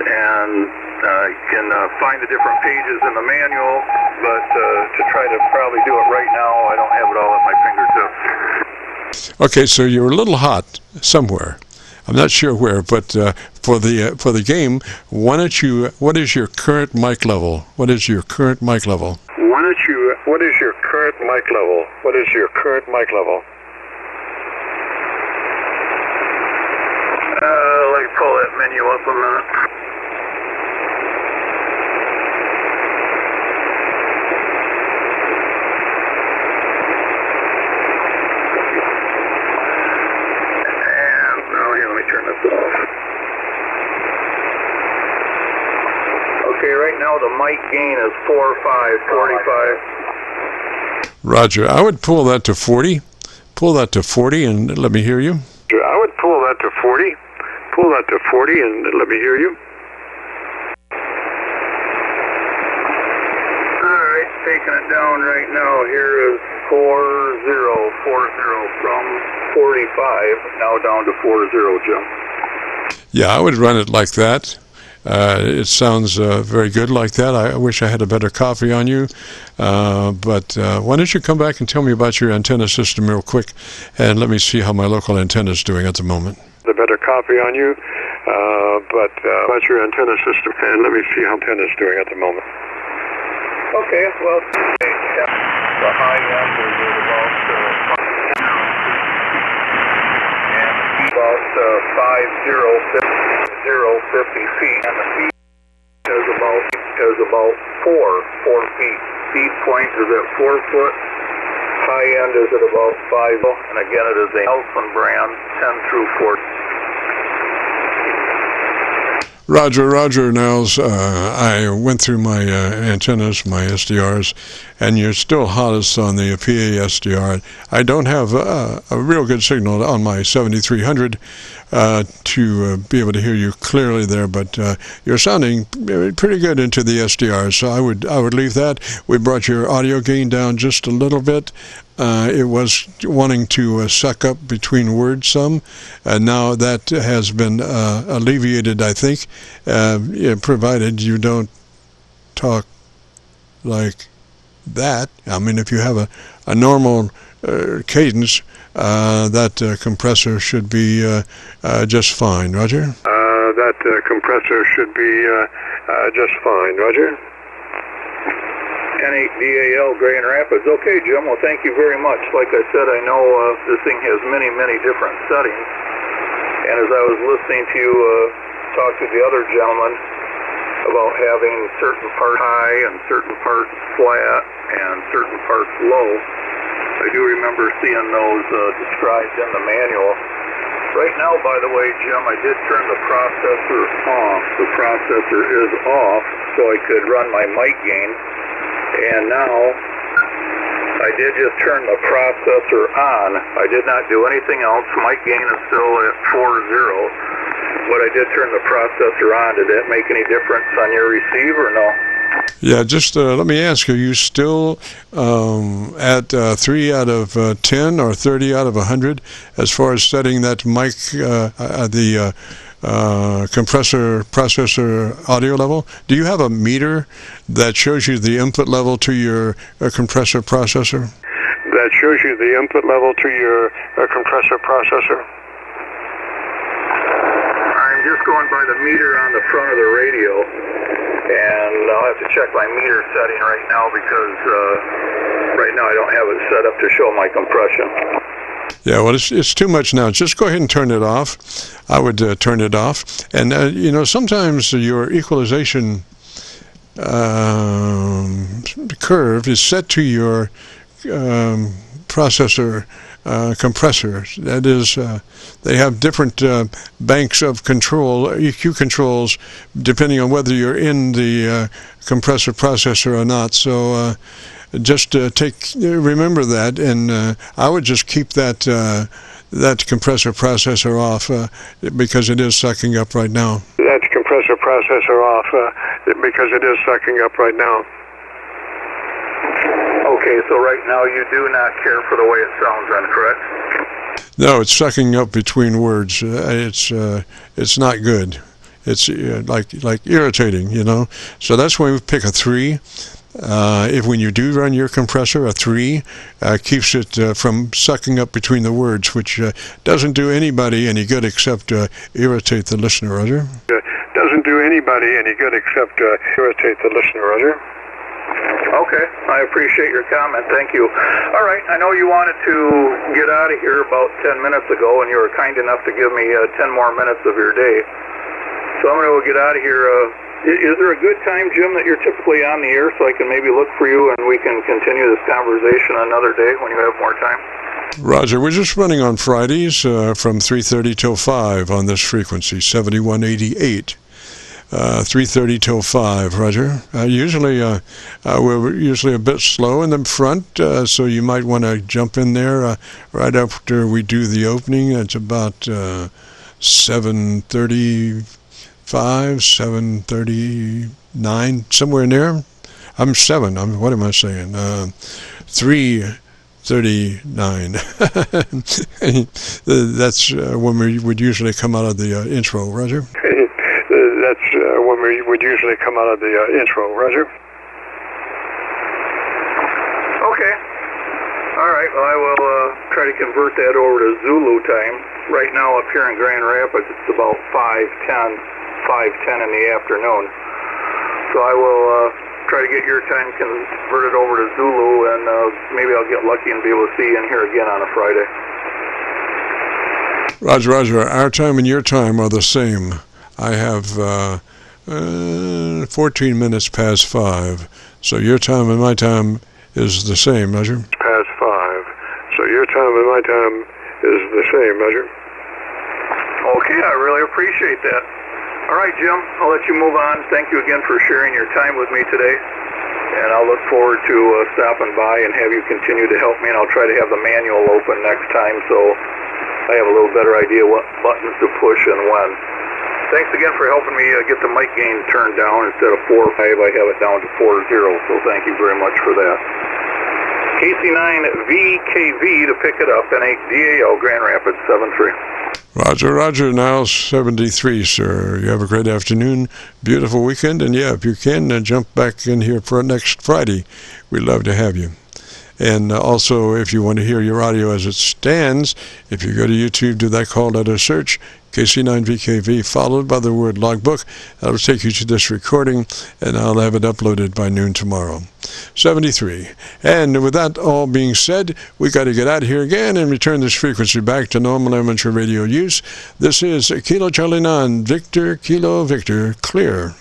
And you can find the different pages in the manual, but to try to probably do it right now, I don't have it all at my fingertips. Okay, so you're a little hot somewhere. I'm not sure where, but for the game, why don't you? What is your current mic level? What is your current mic level? Why don't you? What is your current mic level? What is your current mic level? Let me pull that menu up a minute. Right now the mic gain is 45. Roger, I would pull that to 40. Pull that to 40 and let me hear you. I would pull that to 40. Pull that to 40 and let me hear you. Alright, taking it down right now. Here is 4040 from 45, now down to 40, Jim. Yeah, I would run it like that. It sounds very good like that. I wish I had a better copy on you. But why don't you come back and tell me about your antenna system real quick, and let me see how my local antenna is doing at the moment. A better copy on you, but about your antenna system, and let me see how antenna is doing at the moment. Okay, well, the high end is about 50 feet, and the feet is about 4 feet. Feed point is at 4 foot. High end is at about 5, and again it is a Nelson brand 10 through 14. Roger, Niles. I went through my antennas, my SDRs, and you're still hottest on the PA SDR. I don't have a real good signal on my 7300 to be able to hear you clearly there, but you're sounding pretty good into the SDR, so I would leave that. We brought your audio gain down just a little bit. It was wanting to suck up between words some, and now that has been alleviated, I think, provided you don't talk like that. I mean, if you have a normal cadence, that compressor should be just fine. Roger? That compressor should be just fine. Roger? N8DAL, Grand Rapids. Okay, Jim, well, thank you very much. Like I said, I know this thing has many, many different settings. And as I was listening to you talk to the other gentleman about having certain parts high and certain parts flat and certain parts low, I do remember seeing those described in the manual. Right now, by the way, Jim, I did turn the processor off. The processor is off, so I could run my mic gain. And now I did just turn the processor on. I did not do anything else. Mic gain is still at 40. But I did turn the processor on. Did that make any difference on your receive or no? Yeah, just let me ask, are you still at 3 out of 10 or 30 out of 100 as far as setting that mic, the compressor processor audio level? Do you have a meter that shows you the input level to your compressor processor? That shows you the input level to your compressor processor? I'm just going by the meter on the front of the radio, and I'll have to check my meter setting right now because right now I don't have it set up to show my compression. Yeah, well, it's too much now. Just go ahead and turn it off. I would turn it off. And, you know, sometimes your equalization curve is set to your processor compressor. That is, they have different banks of control, EQ controls, depending on whether you're in the compressor processor or not. So just remember that, and I would just keep that that compressor processor off because it is sucking up right now. That compressor processor off because it is sucking up right now. Okay, so right now you do not care for the way it sounds then, correct? No, it's sucking up between words. It's not good. It's like irritating, you know. So that's why we pick a 3. If when you do run your compressor, a 3 keeps it from sucking up between the words, which doesn't do anybody any good except irritate the listener, Roger. Doesn't do anybody any good except irritate the listener, Roger. Okay, I appreciate your comment. Thank you. All right, I know you wanted to get out of here about 10 minutes ago, and you were kind enough to give me 10 more minutes of your day. So I'm going to get out of here. Is there a good time, Jim, that you're typically on the air so I can maybe look for you and we can continue this conversation another day when you have more time? Roger, we're just running on Fridays from 3:30 till 5 on this frequency, 7188. 3:30 till 5, Roger. Usually, we're usually a bit slow in the front, so you might want to jump in there right after we do the opening. It's about 7:35, 7:39, somewhere in there. I'm 7. What am I saying? 3:39. That's when we would usually come out of the intro, Roger. That's when we would usually come out of the intro, Roger. Okay. All right, well, I will try to convert that over to Zulu time. Right now up here in Grand Rapids, it's about 5:10 in the afternoon. So I will try to get your time converted over to Zulu, and maybe I'll get lucky and be able to see you in here again on a Friday. Roger, our time and your time are the same. I have 14 minutes past 5, so your time and my time is the same, Roger. Past 5, so your time and my time is the same, Roger. Okay, I really appreciate that. All right, Jim, I'll let you move on. Thank you again for sharing your time with me today, and I'll look forward to stopping by and have you continue to help me, and I'll try to have the manual open next time so I have a little better idea what buttons to push and when. Thanks again for helping me get the mic gain turned down. Instead of 4.5, I have it down to 4.0, so thank you very much for that. KC9VKV to pick it up, N8DAO, Grand Rapids, 73. Roger, now 73, sir. You have a great afternoon, beautiful weekend, and yeah, if you can, jump back in here for next Friday. We'd love to have you. And also, if you want to hear your audio as it stands, if you go to YouTube, do that call letter search, KC9VKV, followed by the word logbook. That'll take you to this recording, and I'll have it uploaded by noon tomorrow. 73. And with that all being said, we got to get out of here again and return this frequency back to normal amateur radio use. This is Kilo Charlie 9, Victor, Kilo Victor, clear.